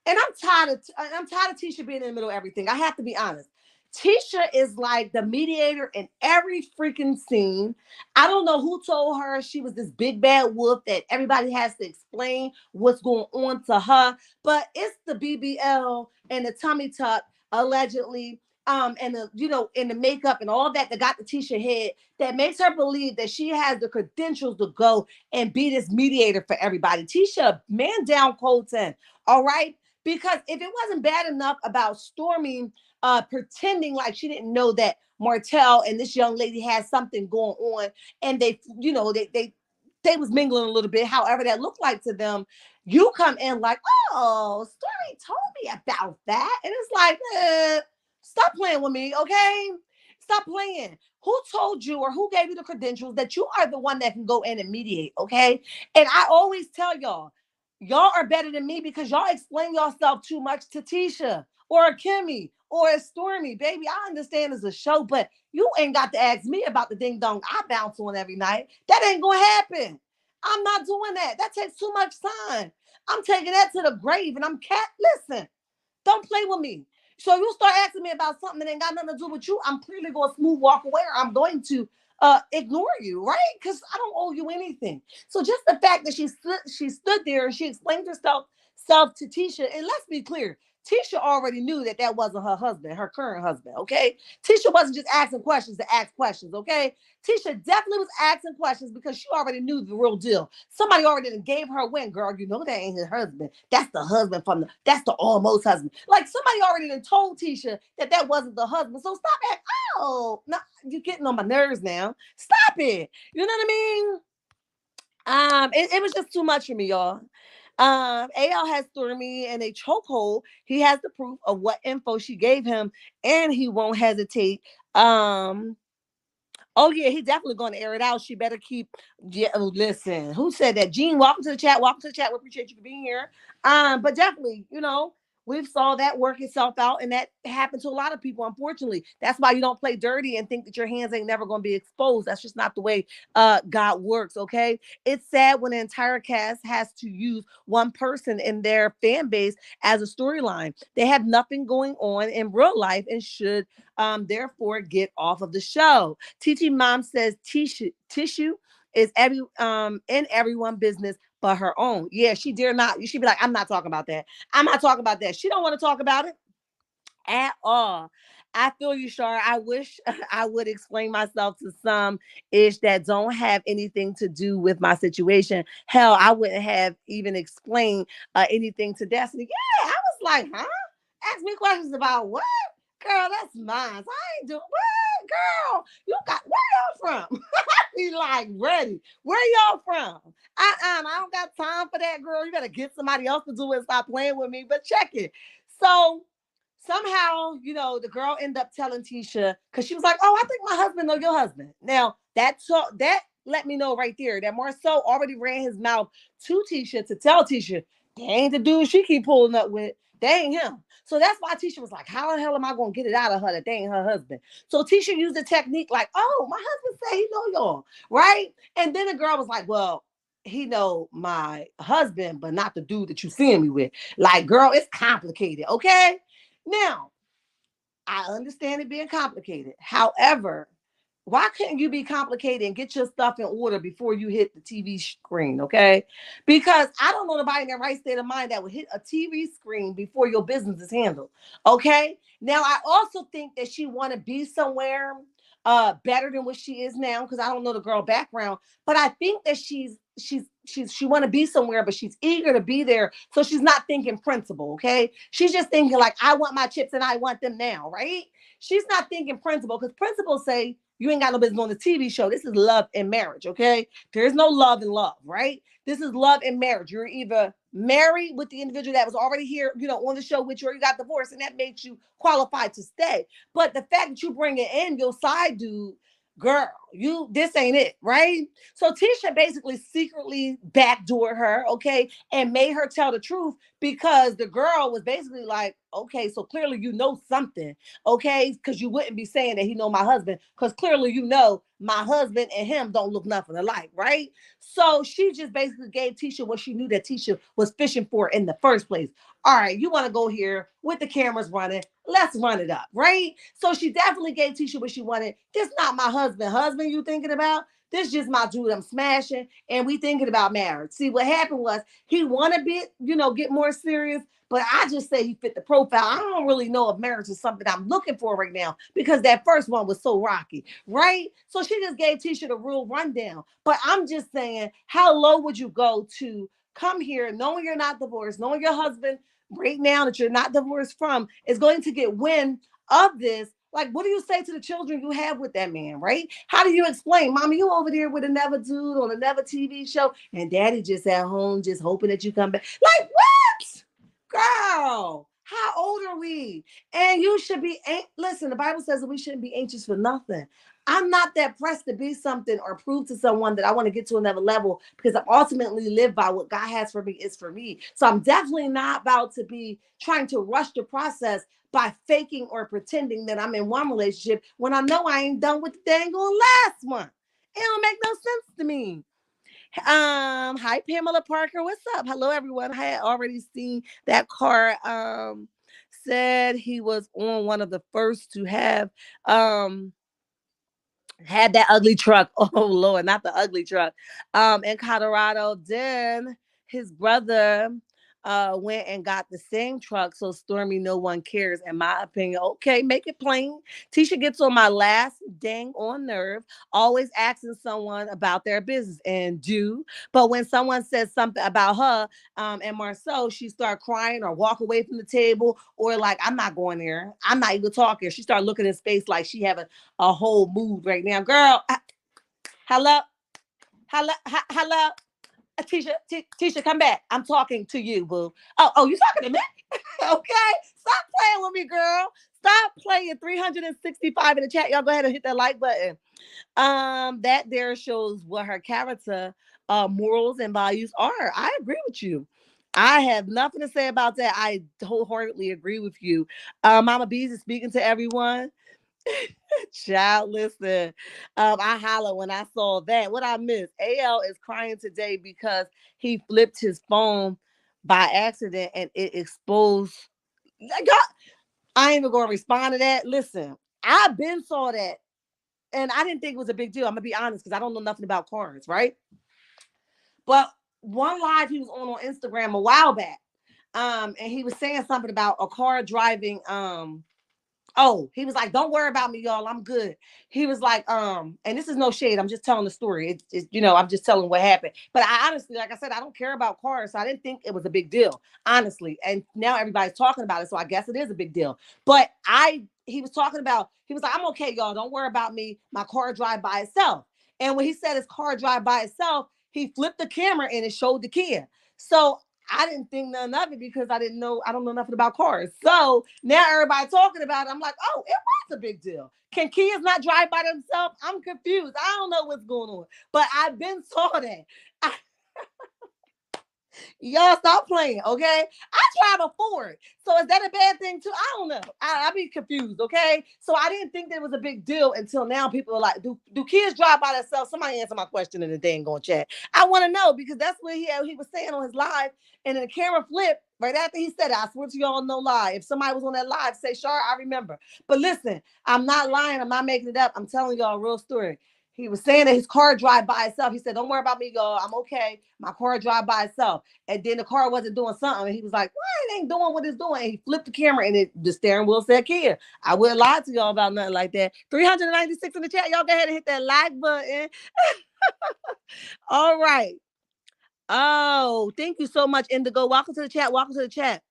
and I'm tired of Tisha being in the middle of everything. I have to be honest. Tisha is like the mediator in every freaking scene. I don't know who told her she was this big bad wolf that everybody has to explain what's going on to her, but it's the BBL and the tummy tuck allegedly, and the and the makeup and all that got the Tisha head that makes her believe that she has the credentials to go and be this mediator for everybody. Tisha, man down cold 10. All right. Because if it wasn't bad enough about Stormy pretending like she didn't know that Martell and this young lady had something going on, and they was mingling a little bit, however that looked like to them, you come in like, oh, Stormy told me about that. And it's like, stop playing with me, okay? Stop playing. Who told you or who gave you the credentials that you are the one that can go in and mediate, okay? And I always tell y'all are better than me because y'all explain yourself too much to Tisha or Kimmy or Stormy. Baby, I understand it's a show, but you ain't got to ask me about the ding dong I bounce on every night. That ain't gonna happen. I'm not doing that. That takes too much time. I'm taking that to the grave and listen. Don't play with me. So you start asking me about something that ain't got nothing to do with you, I'm clearly going to smooth walk away, or I'm going to ignore you, right? Because I don't owe you anything. So just the fact that she stood there and she explained herself self to Tisha, and let's be clear, Tisha already knew that that wasn't her husband, her current husband, okay? Tisha wasn't just asking questions to ask questions, okay? Tisha definitely was asking questions because she already knew the real deal. Somebody already gave her a win, girl. You know that ain't his husband. That's the husband that's the almost husband. Like somebody already done told Tisha that that wasn't the husband. So stop acting. Oh, no, you're getting on my nerves now. Stop it. You know what I mean? It was just too much for me, y'all. AL has Stormy in a chokehold. He has the proof of what info she gave him, and he won't hesitate. Oh yeah, he definitely going to air it out. She better keep. Yeah, listen. Who said that? Gene, welcome to the chat. Welcome to the chat. We appreciate you for being here. But definitely, We've saw that work itself out, and that happened to a lot of people, unfortunately. That's why you don't play dirty and think that your hands ain't never going to be exposed. That's just not the way God works, okay? It's sad when the entire cast has to use one person in their fan base as a storyline. They have nothing going on in real life and should therefore get off of the show. TT Mom says tissue is in everyone business but her own. Yeah, she dare not. You should be like, I'm not talking about that. I'm not talking about that. She don't want to talk about it at all. I feel you, Shar. I wish I would explain myself to some ish that don't have anything to do with my situation. Hell, I wouldn't have even explained anything to Destiny. Yeah, I was like, huh? Ask me questions about what? Girl, that's mine. So I ain't doing what? Girl, you got where y'all from? Be like ready. Where y'all from? I don't got time for that, girl. You better get somebody else to do it and stop playing with me. But check it. So somehow, the girl ended up telling Tisha because she was like, "Oh, I think my husband know your husband." Now that let me know right there that Marcel already ran his mouth to Tisha to tell Tisha they ain't the dude she keep pulling up with. They ain't him. So that's why Tisha was like, "How the hell am I gonna get it out of her that they ain't her husband?" So Tisha used the technique like, "Oh, my husband say he know y'all, right?" And then the girl was like, "Well, he know my husband, but not the dude that you seeing me with." Like, girl, it's complicated, okay? Now, I understand it being complicated. However, why couldn't you be complicated and get your stuff in order before you hit the TV screen, okay? Because I don't know nobody in their right state of mind that would hit a TV screen before your business is handled, okay? Now, I also think that she want to be somewhere better than what she is now because I don't know the girl background, but I think that she want to be somewhere, but she's eager to be there, so she's not thinking principle, okay? She's just thinking like, I want my chips and I want them now, right? She's not thinking principle because principles say you ain't got no business on the TV show. This is love and marriage, okay? There's no love and love, right? This is love and marriage. You're either married with the individual that was already here, on the show with you, or you got divorced, and that makes you qualified to stay. But the fact that you bring it in your side dude, girl, this ain't it, right? So Tisha basically secretly backdoored her, okay, and made her tell the truth because the girl was basically like, okay, so clearly you know something, okay, because you wouldn't be saying that he know my husband, because clearly my husband and him don't look nothing alike, right? So she just basically gave Tisha what she knew that Tisha was fishing for in the first place. All right, you want to go here with the cameras running, let's run it up, right? So she definitely gave Tisha what she wanted. This not my husband you thinking about. This just my dude I'm smashing, and we thinking about marriage. See, what happened was he wanted to get more serious, but I just say he fit the profile. I don't really know if marriage is something I'm looking for right now because that first one was so rocky, right? So she just gave Tisha the real rundown. But I'm just saying, how low would you go to come here knowing you're not divorced, knowing your husband right now that you're not divorced from is going to get wind of this? Like, what do you say to the children you have with that man, right? How do you explain, Mommy, you over there with another dude on another TV show, and Daddy just at home just hoping that you come back? Like, what? Girl, how old are we? And you should be, listen, the Bible says that we shouldn't be anxious for nothing. I'm not that pressed to be something or prove to someone that I want to get to another level because I ultimately live by what God has for me is for me. So I'm definitely not about to be trying to rush the process by faking or pretending that I'm in one relationship when I know I ain't done with the dang on last one. It don't make no sense to me. Hi Pamela Parker, what's up? Hello everyone. I had already seen that car. Said he was on one of the first to have had that ugly truck. Oh Lord, not the ugly truck. In Colorado. Then his brother went and got the same truck. So Stormy, no one cares, in my opinion. Okay, make it plain. Tisha gets on my last dang on nerve, always asking someone about their business and do. But when someone says something about her and Marceau, she start crying or walk away from the table or like, I'm not going there. I'm not even talking. She start looking in space like she having a whole mood right now. Girl, hello, hello. Tisha, Tisha, come back. I'm talking to you, boo. Oh, you talking to me? Okay. Stop playing with me, girl. Stop playing 365 in the chat. Y'all go ahead and hit that like button. That there shows what her character, morals and values are. I agree with you. I have nothing to say about that. I wholeheartedly agree with you. Mama Bees is speaking to everyone. Child, listen. I holla when I saw that. What I missed? AL is crying today because he flipped his phone by accident and it exposed. God, I ain't even gonna respond to that. Listen, I been saw that and I didn't think it was a big deal. I'm gonna be honest because I don't know nothing about cars, right? But one live he was on Instagram a while back, and he was saying something about a car driving, oh, he was like, "Don't worry about me, y'all. I'm good." He was like, and this is no shade. I'm just telling the story. I'm just telling what happened. But I honestly, like I said, I don't care about cars, so I didn't think it was a big deal, honestly. And now everybody's talking about it, so I guess it is a big deal. But he was talking about, he was like, "I'm okay, y'all. Don't worry about me. My car drive by itself." And when he said his car drive by itself, he flipped the camera and it showed the kid. So I didn't think none of it because I don't know nothing about cars. So now everybody talking about it. I'm like, oh, it was a big deal. Can kids not drive by themselves? I'm confused. I don't know what's going on. But I've been saw that. I, Y'all stop playing, okay? I drive a Ford. So is that a bad thing too? I don't know. I be confused, okay? So I didn't think that was a big deal until now. People are like, do kids drive by themselves? Somebody answer my question in the dang going chat. I want to know because that's what he was saying on his live. And then the camera flipped right after he said it. I swear to y'all, no lie. If somebody was on that live, say, Char, I remember. But listen, I'm not lying. I'm not making it up. I'm telling y'all a real story. He was saying that his car drive by itself. He said, "Don't worry about me, y'all. I'm okay. My car drive by itself." And then the car wasn't doing something. And he was like, "Why it ain't doing what it's doing?" And he flipped the camera and the steering wheel said, "Kid." I wouldn't lie to y'all about nothing like that. 396 in the chat. Y'all go ahead and hit that like button. All right. Oh, thank you so much, Indigo. Welcome to the chat. Welcome to the chat.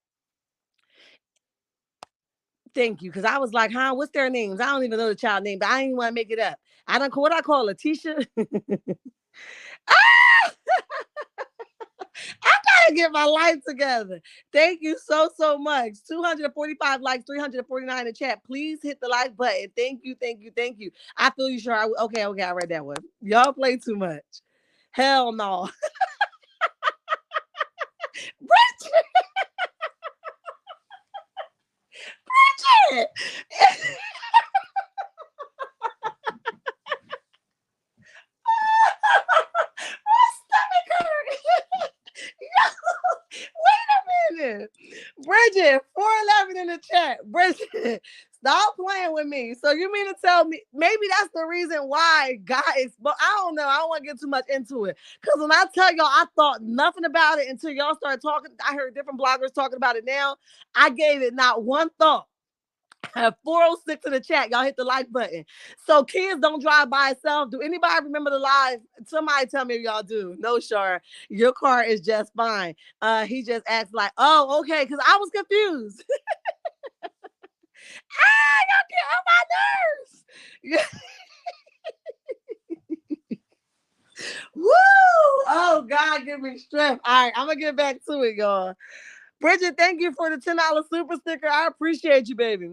Thank you. Because I was like, huh, what's their names? I don't even know the child name, but I didn't want to make it up. I don't what I call it, Tisha. I gotta get my life together. Thank you so much. 245 likes, 349 in the chat. Please hit the like button. Thank you. I feel you, sure. Okay, I read that one. Y'all play too much. Hell no. Bridget! Bridget! My stomach hurt. Wait a minute. Bridget, 411 in the chat. Bridget, stop playing with me. So you mean to tell me maybe that's the reason why guys, but I don't know. I don't want to get too much into it. Because when I tell y'all, I thought nothing about it until y'all started talking. I heard different bloggers talking about it now. I gave it not one thought. I have 406 in the chat. Y'all hit the like button. So kids don't drive by itself. Do anybody remember the live? Somebody tell me if y'all do. No, Shar. Your car is just fine. He just acts like, oh, okay, because I was confused. Y'all get on my nerves. Woo! Oh God, give me strength. All right, I'm gonna get back to it, y'all. Bridget, thank you for the $10 super sticker. I appreciate you, baby.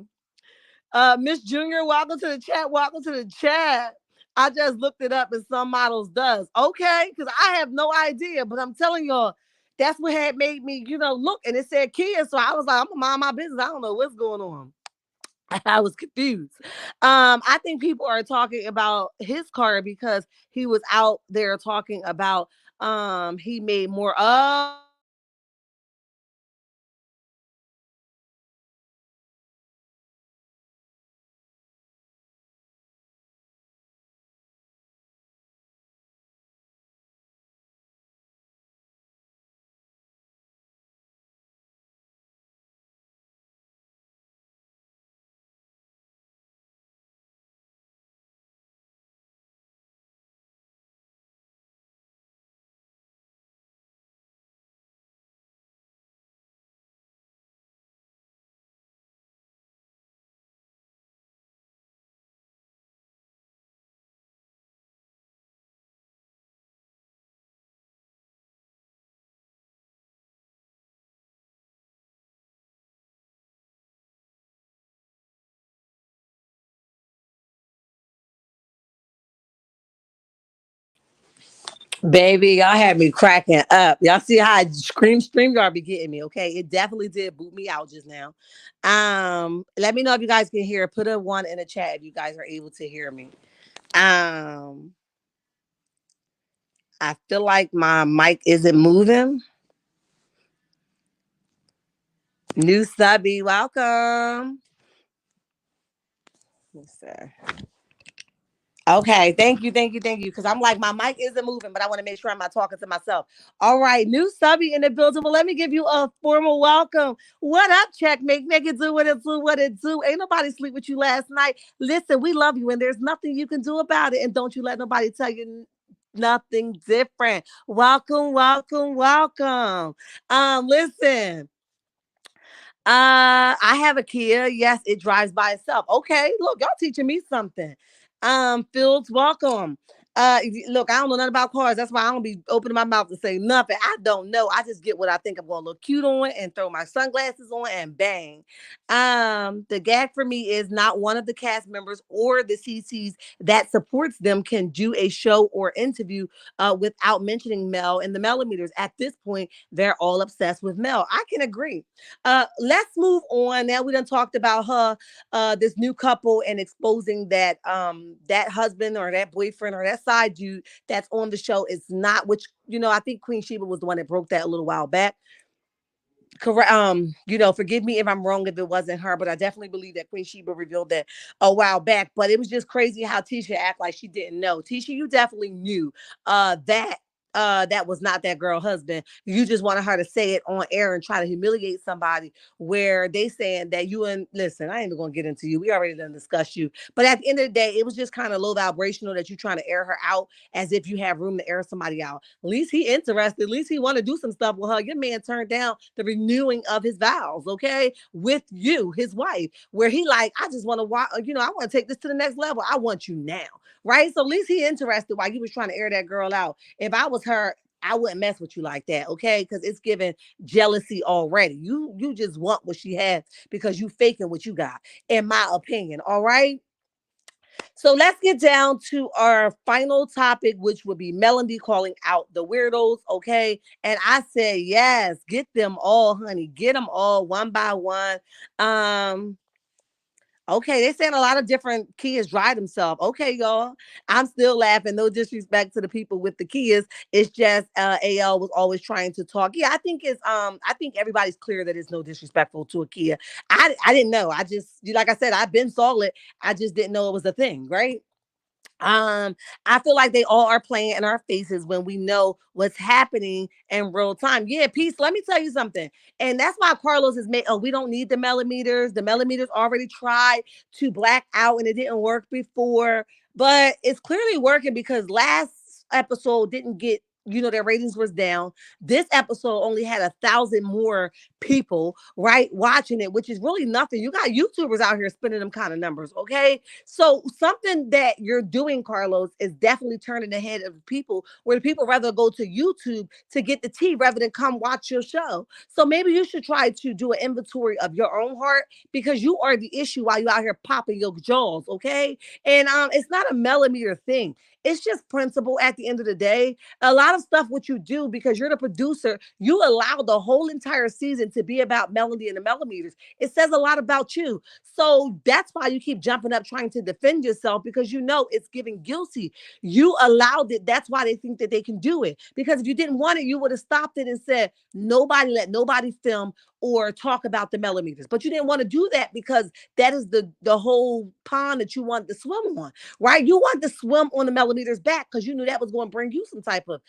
Miss Junior, welcome to the chat. Welcome to the chat. I just looked it up and some models does. Okay, because I have no idea, but I'm telling y'all, that's what had made me, look, and it said Kia. So I was like, I'm gonna mind my business. I don't know what's going on. I was confused. I think people are talking about his car because he was out there talking about he made more. Baby, y'all had me cracking up. Y'all see how I scream y'all be getting me, okay? It definitely did boot me out just now. Let me know if you guys can hear. Put a one in the chat if you guys are able to hear me. Um, I feel like my mic isn't moving. New subby, welcome. Let me see. Okay, thank you. Because I'm like, my mic isn't moving, but I want to make sure I'm not talking to myself. All right, new subby in the building. Well, let me give you a formal welcome. What up, Checkmate? Make it do what it do, what it do. Ain't nobody sleep with you last night. Listen, we love you, and there's nothing you can do about it. And don't you let nobody tell you nothing different. Welcome. Listen. I have a Kia. Yes, it drives by itself. Okay, look, y'all teaching me something. Fields, welcome. Look, I don't know nothing about cars. That's why I don't be opening my mouth to say nothing. I don't know. I just get what I think I'm gonna look cute on and throw my sunglasses on and bang. The gag for me is not one of the cast members or the CCs that supports them can do a show or interview without mentioning Mel and the millimeters. At this point, they're all obsessed with Mel. I can agree. Let's move on. Now we done talked about her, this new couple, and exposing that that husband or that boyfriend or that side dude that's on the show is not, which I think Queen Sheba was the one that broke that a little while back. Correct. Forgive me if I'm wrong if it wasn't her, but I definitely believe that Queen Sheba revealed that a while back. But it was just crazy how Tisha act like she didn't know. Tisha, you definitely knew that that was not that girl husband. You just wanted her to say it on air and try to humiliate somebody where they saying that you, and listen, I ain't even gonna get into you. We already done discussed you. But at the end of the day, it was just kind of low vibrational that you trying to air her out as if you have room to air somebody out. At least he interested. At least he want to do some stuff with her. Your man turned down the renewing of his vows, okay, with you, his wife, where he like, I just want to watch, I want to take this to the next level. I want you now, right? So at least he interested while you was trying to air that girl out. If I was her, I wouldn't mess with you like that, okay? Because it's giving jealousy already. You just want what she has because you faking what you got, in my opinion. All right. So let's get down to our final topic, which would be Melody calling out the weirdos. Okay. And I said, yes, get them all, honey. Get them all one by one. Um, Okay, they saying a lot of different kids drive themselves. Okay, y'all. I'm still laughing. No disrespect to the people with the kids. It's just AL was always trying to talk. Yeah, I think everybody's clear that it's no disrespectful to a kid. I didn't know. I just like I said, I've been solid. I just didn't know it was a thing, right? um I feel like they all are playing in our faces when we know what's happening in real time. Yeah, peace, let me tell you something. And that's why Carlos is made, oh, we don't need the millimeters already tried to black out and it didn't work before, but it's clearly working because last episode didn't get, their ratings was down. This episode only had 1,000 more people right watching it, which is really nothing. You got YouTubers out here spending them kind of numbers, okay? So something that you're doing, Carlos, is definitely turning the head of people where the people rather go to YouTube to get the tea rather than come watch your show. So maybe you should try to do an inventory of your own heart because you are the issue while you out here popping your jaws, okay? And it's not a millimeter thing. It's just principle at the end of the day. A lot of stuff what you do because you're the producer, you allow the whole entire season to be about Melody and the millimeters. It says a lot about you. So that's why you keep jumping up trying to defend yourself because you know it's giving guilty. You allowed it. That's why they think that they can do it. Because if you didn't want it, you would have stopped it and said, nobody let nobody film or talk about the millimeters. But you didn't want to do that because that is the whole pond that you want to swim on, right? You want to swim on the millimeters back because you knew that was going to bring you some type of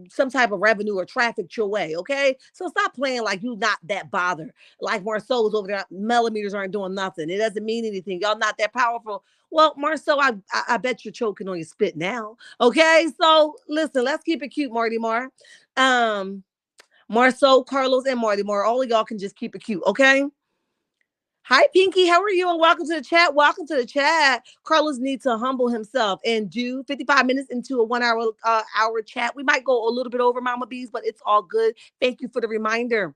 some type of revenue or traffic your way. Okay. So stop playing like you not that bothered. Like Marceau's over there, millimeters aren't doing nothing. It doesn't mean anything. Y'all not that powerful. Well, Marceau, I bet you're choking on your spit now. Okay, so listen, let's keep it cute, Marty Mar. Um, Marceau, Carlos, and Marty Mar. All of y'all can just keep it cute. Okay. Hi, Pinky. How are you? And welcome to the chat. Welcome to the chat. Carlos needs to humble himself and do 55 minutes into a 1 hour hour chat. We might go a little bit over Mama Bees, but it's all good. Thank you for the reminder.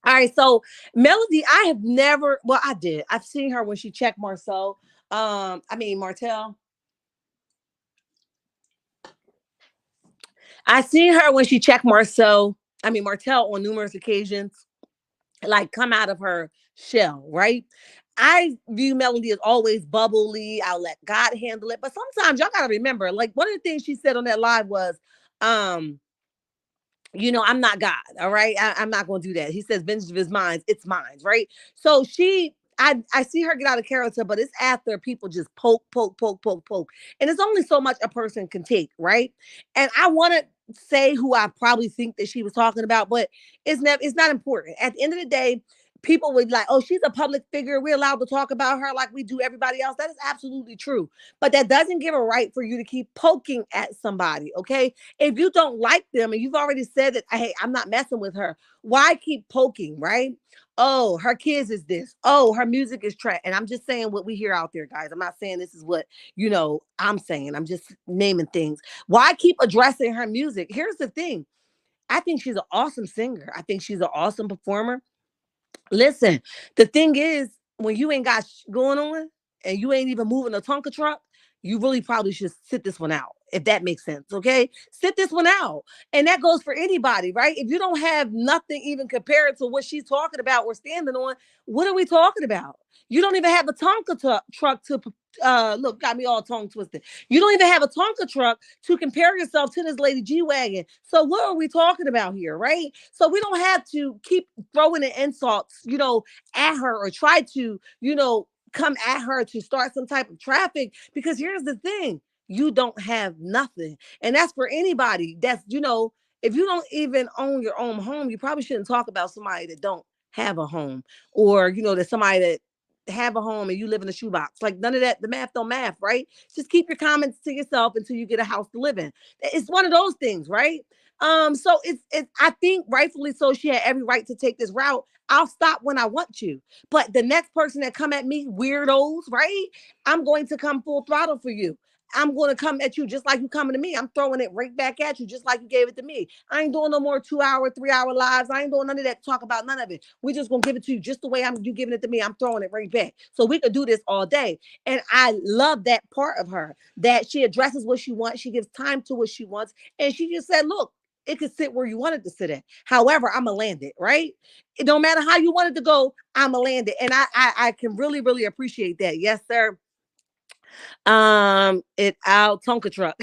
All right, so Melody, I have never. Well, I did. I've seen her when she checked Marcel. I mean Martell. I seen her when she checked Martell on numerous occasions, like come out of her shell, right? I view Melody as always bubbly. I'll let God handle it. But sometimes y'all gotta remember, like one of the things she said on that live was, um, I'm not God. All right. I'm not going to do that. He says, vengeance of his mind, it's mine. Right. So I see her get out of character, but it's after people just poke, poke, poke, poke, poke. And it's only so much a person can take. Right. And I want to say who I probably think that she was talking about, but it's not important. At the end of the day, people would be like, oh, she's a public figure. We're allowed to talk about her like we do everybody else. That is absolutely true. But that doesn't give a right for you to keep poking at somebody. Okay. If you don't like them and you've already said that, hey, I'm not messing with her, why keep poking, right? Oh, her kids is this. Oh, her music is trash. And I'm just saying what we hear out there, guys. I'm not saying this is what, I'm saying. I'm just naming things. Why keep addressing her music? Here's the thing. I think she's an awesome singer. I think she's an awesome performer. Listen, the thing is, when you ain't got going on and you ain't even moving a Tonka truck, you really probably should sit this one out, if that makes sense. Okay. Sit this one out. And that goes for anybody, right? If you don't have nothing even compared to what she's talking about or standing on, what are we talking about? You don't even have a Tonka truck to look, got me all tongue twisted. You don't even have a Tonka truck to compare yourself to this lady G Wagon. So what are we talking about here, right? So we don't have to keep throwing the insults, at her or try to, come at her to start some type of traffic. Because here's the thing, you don't have nothing. And that's for anybody. If you don't even own your own home, you probably shouldn't talk about somebody that don't have a home, or, that somebody that have a home and you live in a shoebox. Like none of that, the math don't math, right? Just keep your comments to yourself until you get a house to live in. It's one of those things, right? So it's I think rightfully so, she had every right to take this route. I'll stop when I want to. But the next person that come at me, weirdos, right? I'm going to come full throttle for you. I'm going to come at you just like you coming to me. I'm throwing it right back at you just like you gave it to me. I ain't doing no more 2 hour, 3 hour lives. I ain't doing none of that. Talk about none of it. We just gonna give it to you just the way you giving it to me. I'm throwing it right back. So we could do this all day. And I love that part of her, that she addresses what she wants. She gives time to what she wants. And she just said, look, it could sit where you want it to sit at. However, I'm gonna land it, right? It don't matter how you want it to go, I'm gonna land it. And I can really, really appreciate that. Yes, sir. It out Tonka truck.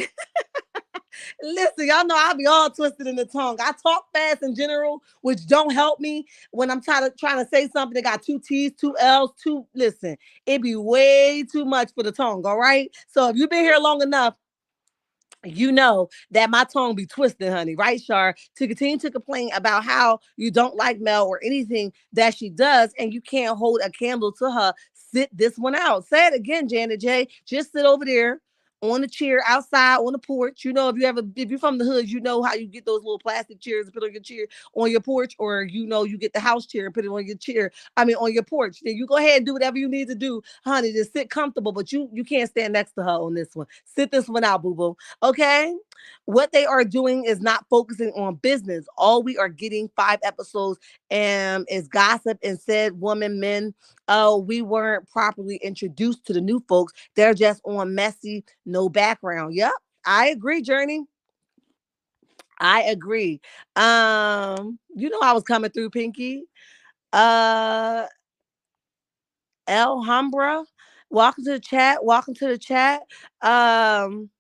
Listen, y'all know I'll be all twisted in the tongue. I talk fast in general, which don't help me when I'm trying to say something that got two T's, two L's, two. Listen, it be way too much for the tongue. All right. So if you've been here long enough, you know that my tongue be twisted, honey, right, Shar? To continue to complain about how you don't like Mel or anything that she does, and you can't hold a candle to her. Sit this one out. Say it again, Janet J. Just sit over there on the chair outside on the porch. If you're from the hood, you know how you get those little plastic chairs and put on your chair on your porch, or you get the house chair and put it on your chair. I mean, on your porch. Then you go ahead and do whatever you need to do, honey. Just sit comfortable, but you can't stand next to her on this one. Sit this one out, boo boo. Okay. What they are doing is not focusing on business. All we are getting 5 episodes is gossip and said woman, men. Oh, we weren't properly introduced to the new folks. They're just on messy, no background. Yep. I agree, Journey. I agree. I was coming through, Pinky. Uh Alhambra. Welcome to the chat. Welcome to the chat. Um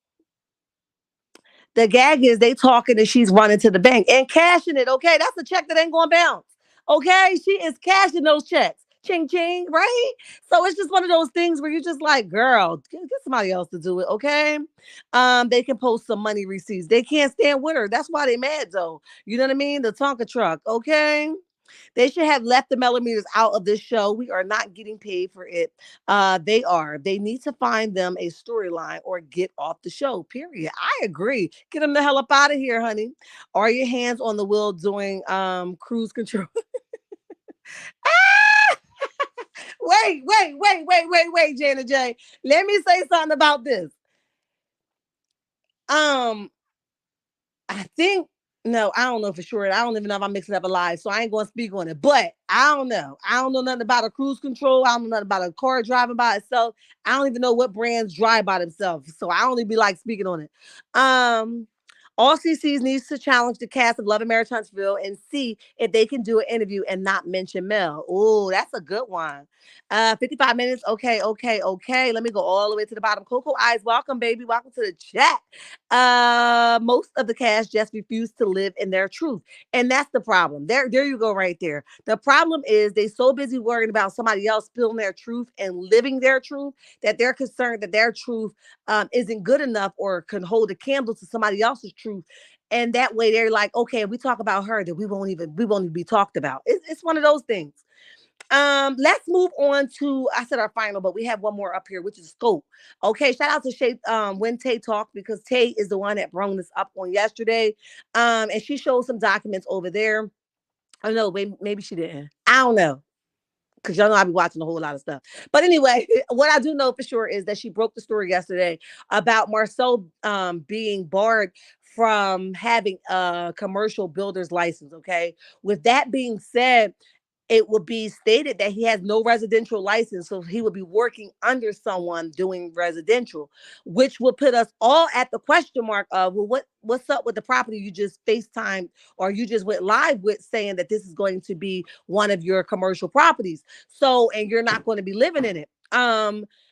The gag is they talking and she's running to the bank and cashing it. Okay, that's a check that ain't going to bounce. Okay, she is cashing those checks. Ching ching, right? So it's just one of those things where you're just like, girl, get somebody else to do it. Okay. They can post some money receipts. They can't stand with her. That's why they mad though. You know what I mean? The Tonka truck. Okay. They should have left the millimeters out of this show. We are not getting paid for it. They are. They need to find them a storyline or get off the show. Period. I agree. Get them the hell up out of here, honey. Are your hands on the wheel doing cruise control? Wait, Janet J. Let me say something about this. Um, I think no, I don't know for sure. I don't even know if I'm mixing up a lie, so I ain't going to speak on it. But I don't know. I don't know nothing about a cruise control. I don't know nothing about a car driving by itself. I don't even know what brands drive by themselves, so I only be like speaking on it. Um, All CCs needs to challenge the cast of Love and Marriage Huntsville and see if they can do an interview and not mention Mel. Oh, that's a good one. 55 minutes. Okay, okay, okay. Let me go all the way to the bottom. Coco Eyes, welcome, baby. Welcome to the chat. Most of the cast just refuse to live in their truth. And that's the problem. There you go, right there. The problem is they so busy worrying about somebody else spilling their truth and living their truth that they're concerned that their truth isn't good enough or can hold a candle to somebody else's truth. And that way they're like, okay, if we talk about her, then we won't even be talked about. It's one of those things. Let's move on to I said our final, but we have one more up here, which is Scope. Okay, shout out to Shay when Tay talked because Tay is the one that brought this up on yesterday. And she showed some documents over there. I don't know, maybe she didn't. I don't know because y'all know I be watching a whole lot of stuff. But anyway, what I do know for sure is that she broke the story yesterday about Marcel being barred from having a commercial builder's license. Okay. With that being said, it would be stated that he has no residential license, so he would be working under someone doing residential, which would put us all at the question mark of, well, what's up with the property you just FaceTime or you just went live with saying that this is going to be one of your commercial properties. So, and you're not going to be living in it.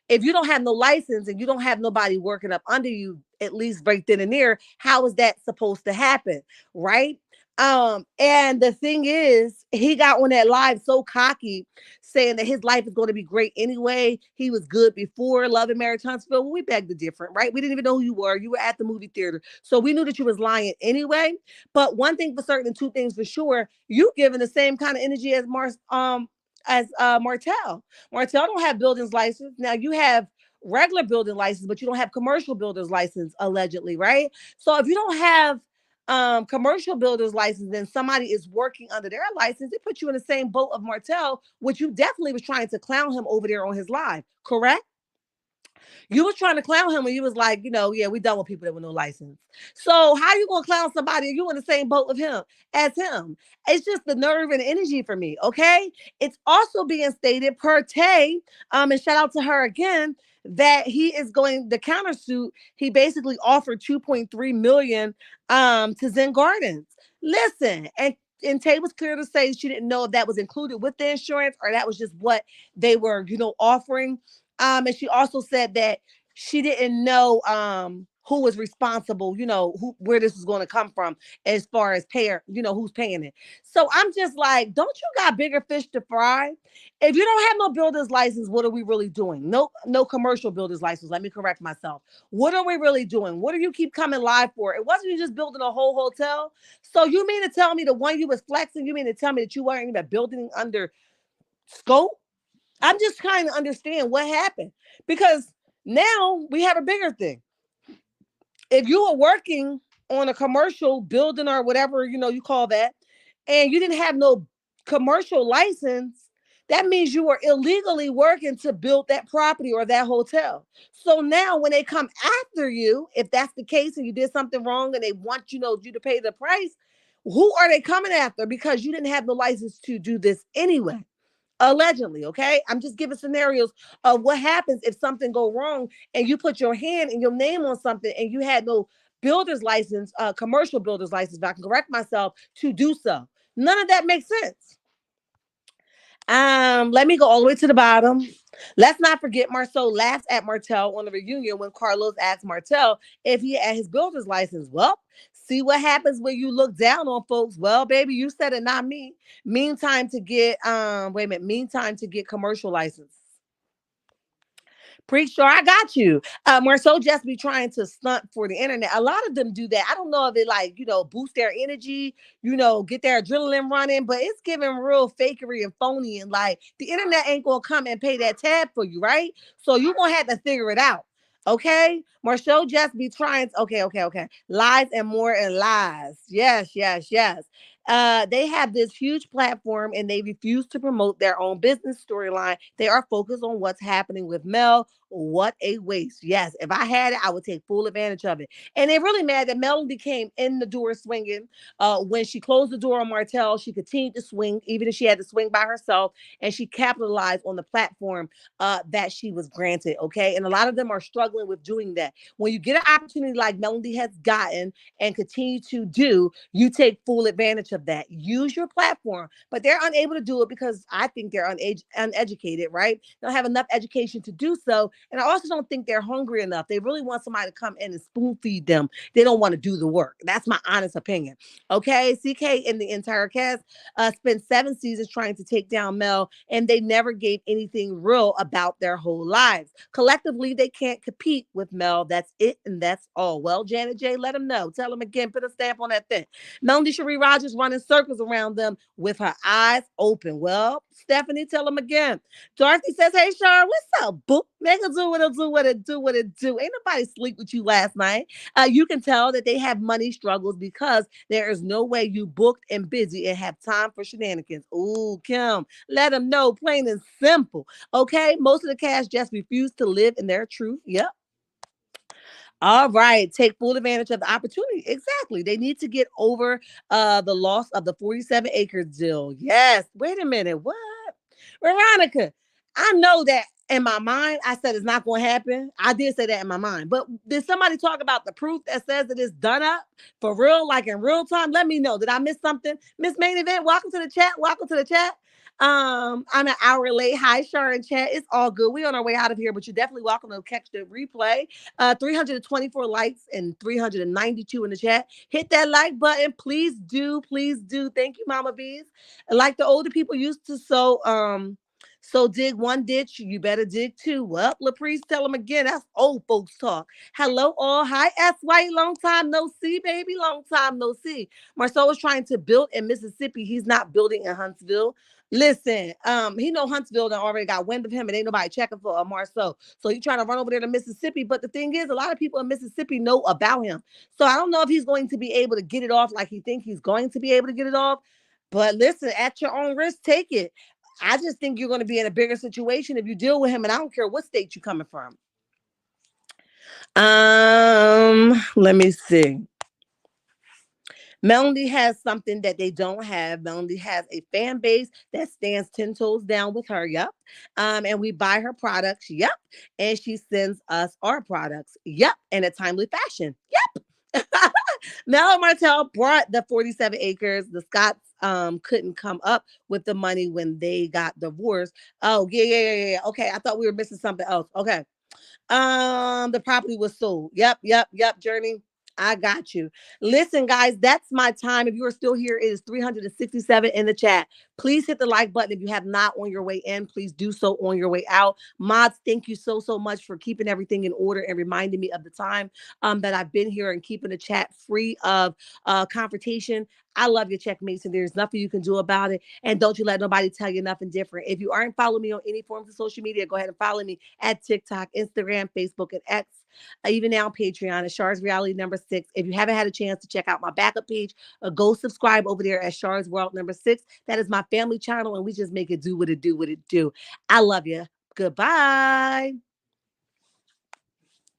If you don't have no license and you don't have nobody working up under you, at least right then and there, how is that supposed to happen? Right? And the thing is, he got on that live so cocky, saying that his life is going to be great anyway. He was good before Love and Marriage Huntsville. Well, we begged the different, right? We didn't even know who you were. You were at the movie theater, so we knew that you was lying anyway. But one thing for certain, and two things for sure, you giving the same kind of energy as Martell. Martell don't have buildings license. Now you have regular building license, but you don't have commercial builder's license, allegedly, right? So if you don't have commercial builder's license, then somebody is working under their license, it puts you in the same boat of Martell, which you definitely was trying to clown him over there on his live, correct? You was trying to clown him when you was like, yeah, we done with people that with no license. So how you gonna clown somebody if you in the same boat with him as him? It's just the nerve and energy for me. Okay. It's also being stated per Tay, and shout out to her again, that he is going the countersuit. He basically offered 2.3 million to Zen Gardens. Listen, and Tay was clear to say she didn't know if that was included with the insurance or that was just what they were, offering. And she also said that she didn't know who was responsible, where this was going to come from as far as payer, who's paying it. So I'm just like, don't you got bigger fish to fry? If you don't have no builder's license, what are we really doing? No commercial builder's license. Let me correct myself. What are we really doing? What do you keep coming live for? It wasn't you just building a whole hotel. So you mean to tell me the one you was flexing, you mean to tell me that you weren't even building under scope? I'm just trying to understand what happened because now we have a bigger thing. If you were working on a commercial building or whatever, you call that, and you didn't have no commercial license, that means you were illegally working to build that property or that hotel. So now when they come after you, if that's the case and you did something wrong and they want you to pay the price, who are they coming after? Because you didn't have the license to do this anyway. Allegedly, okay? I'm just giving scenarios of what happens if something go wrong and you put your hand and your name on something and you had no builder's license, commercial builder's license, if I can correct myself, to do so. None of that makes sense. Let me go all the way to the bottom. Let's not forget Marceau laughs at Martell on the reunion when Carlos asked Martell if he had his builder's license. Well, see what happens when you look down on folks. Well, baby, you said it, not me. Meantime to get commercial license. Pretty sure I got you. Marceau just be trying to stunt for the internet. A lot of them do that. I don't know if it boost their energy, get their adrenaline running, but it's giving real fakery and phony. And like the internet ain't gonna come and pay that tab for you, right? So you're gonna have to figure it out. Okay, Marceau just be trying. Okay. Lies and more and lies. Yes, yes, yes. They have this huge platform and they refuse to promote their own business storyline. They are focused on what's happening with Mel. What a waste. Yes, if I had it, I would take full advantage of it. And they're really mad that Melody came in the door swinging. When she closed the door on Martell, she continued to swing, even if she had to swing by herself, and she capitalized on the platform that she was granted. Okay, and a lot of them are struggling with doing that. When you get an opportunity like Melody has gotten and continue to do, you take full advantage of that. Use your platform, but they're unable to do it because I think they're uneducated, right? They don't have enough education to do so. And I also don't think they're hungry enough. They really want somebody to come in and spoon feed them. They don't want to do the work. That's my honest opinion. Okay. CK and the entire cast spent 7 seasons trying to take down Mel, and they never gave anything real about their whole lives. Collectively, they can't compete with Mel. That's it, and that's all. Well, Janet J, let them know. Tell them again, put a stamp on that thing. Melanie Cherie Rogers running circles around them with her eyes open. Well, Stephanie, tell them again. Dorothy says, "Hey, Shar, what's up, boo? Make it do what it do, what it do, what it do. Ain't nobody sleep with you last night." You can tell that they have money struggles because there is no way you booked and busy and have time for shenanigans. Ooh, Kim, let them know, plain and simple. Okay, most of the cast just refuse to live in their truth. Yep. All right, take full advantage of the opportunity. Exactly. They need to get over the loss of the 47 acre deal. Yes. Wait a minute. What? Veronica, I know that in my mind, I said it's not going to happen. I did say that in my mind. But did somebody talk about the proof that says that it's done up for real, like in real time? Let me know. Did I miss something? Miss Main Event, welcome to the chat. Welcome to the chat. I'm an hour late. Hi, Shar and chat. It's all good. We on our way out of here, but you're definitely welcome to catch the replay. 324 likes and 392 in the chat. Hit that like button. Please do. Please do. Thank you, Mama Bees. Like the older people used to so dig one ditch, you better dig two. Well, LaPriest, tell them again. That's old folks talk. Hello, all. Hi, S. White. Long time no see, baby. Long time no see. Marceau is trying to build in Mississippi. He's not building in Huntsville. Listen, he know Huntsville done already got wind of him, and ain't nobody checking for Marceau. So he trying to run over there to Mississippi. But the thing is, a lot of people in Mississippi know about him. So I don't know if he's going to be able to get it off like he think he's going to be able to get it off. But listen, at your own risk, take it. I just think you're going to be in a bigger situation if you deal with him, and I don't care what state you're coming from. Let me see. Melody has something that they don't have. Melody has a fan base that stands 10 toes down with her. Yep. And we buy her products. Yep. And she sends us our products. Yep. In a timely fashion. Yep. Mel Martell brought the 47 acres. The Scotts couldn't come up with the money when they got divorced. Oh, yeah. Okay. I thought we were missing something else. Okay. The property was sold. Yep. Journey. I got you. Listen, guys, that's my time. If you are still here, it is 367 in the chat. Please hit the like button if you have not on your way in. Please do so on your way out. Mods, thank you so much for keeping everything in order and reminding me of the time that I've been here and keeping the chat free of confrontation. I love your checkmates, and there's nothing you can do about it. And don't you let nobody tell you nothing different. If you aren't following me on any forms of social media, go ahead and follow me at TikTok, Instagram, Facebook, and X. Even now, Patreon at Char's Reality #6. If you haven't had a chance to check out my backup page, go subscribe over there at Char's World #6. That is my family channel, and we just make it do what it do, what it do. I love you. Goodbye.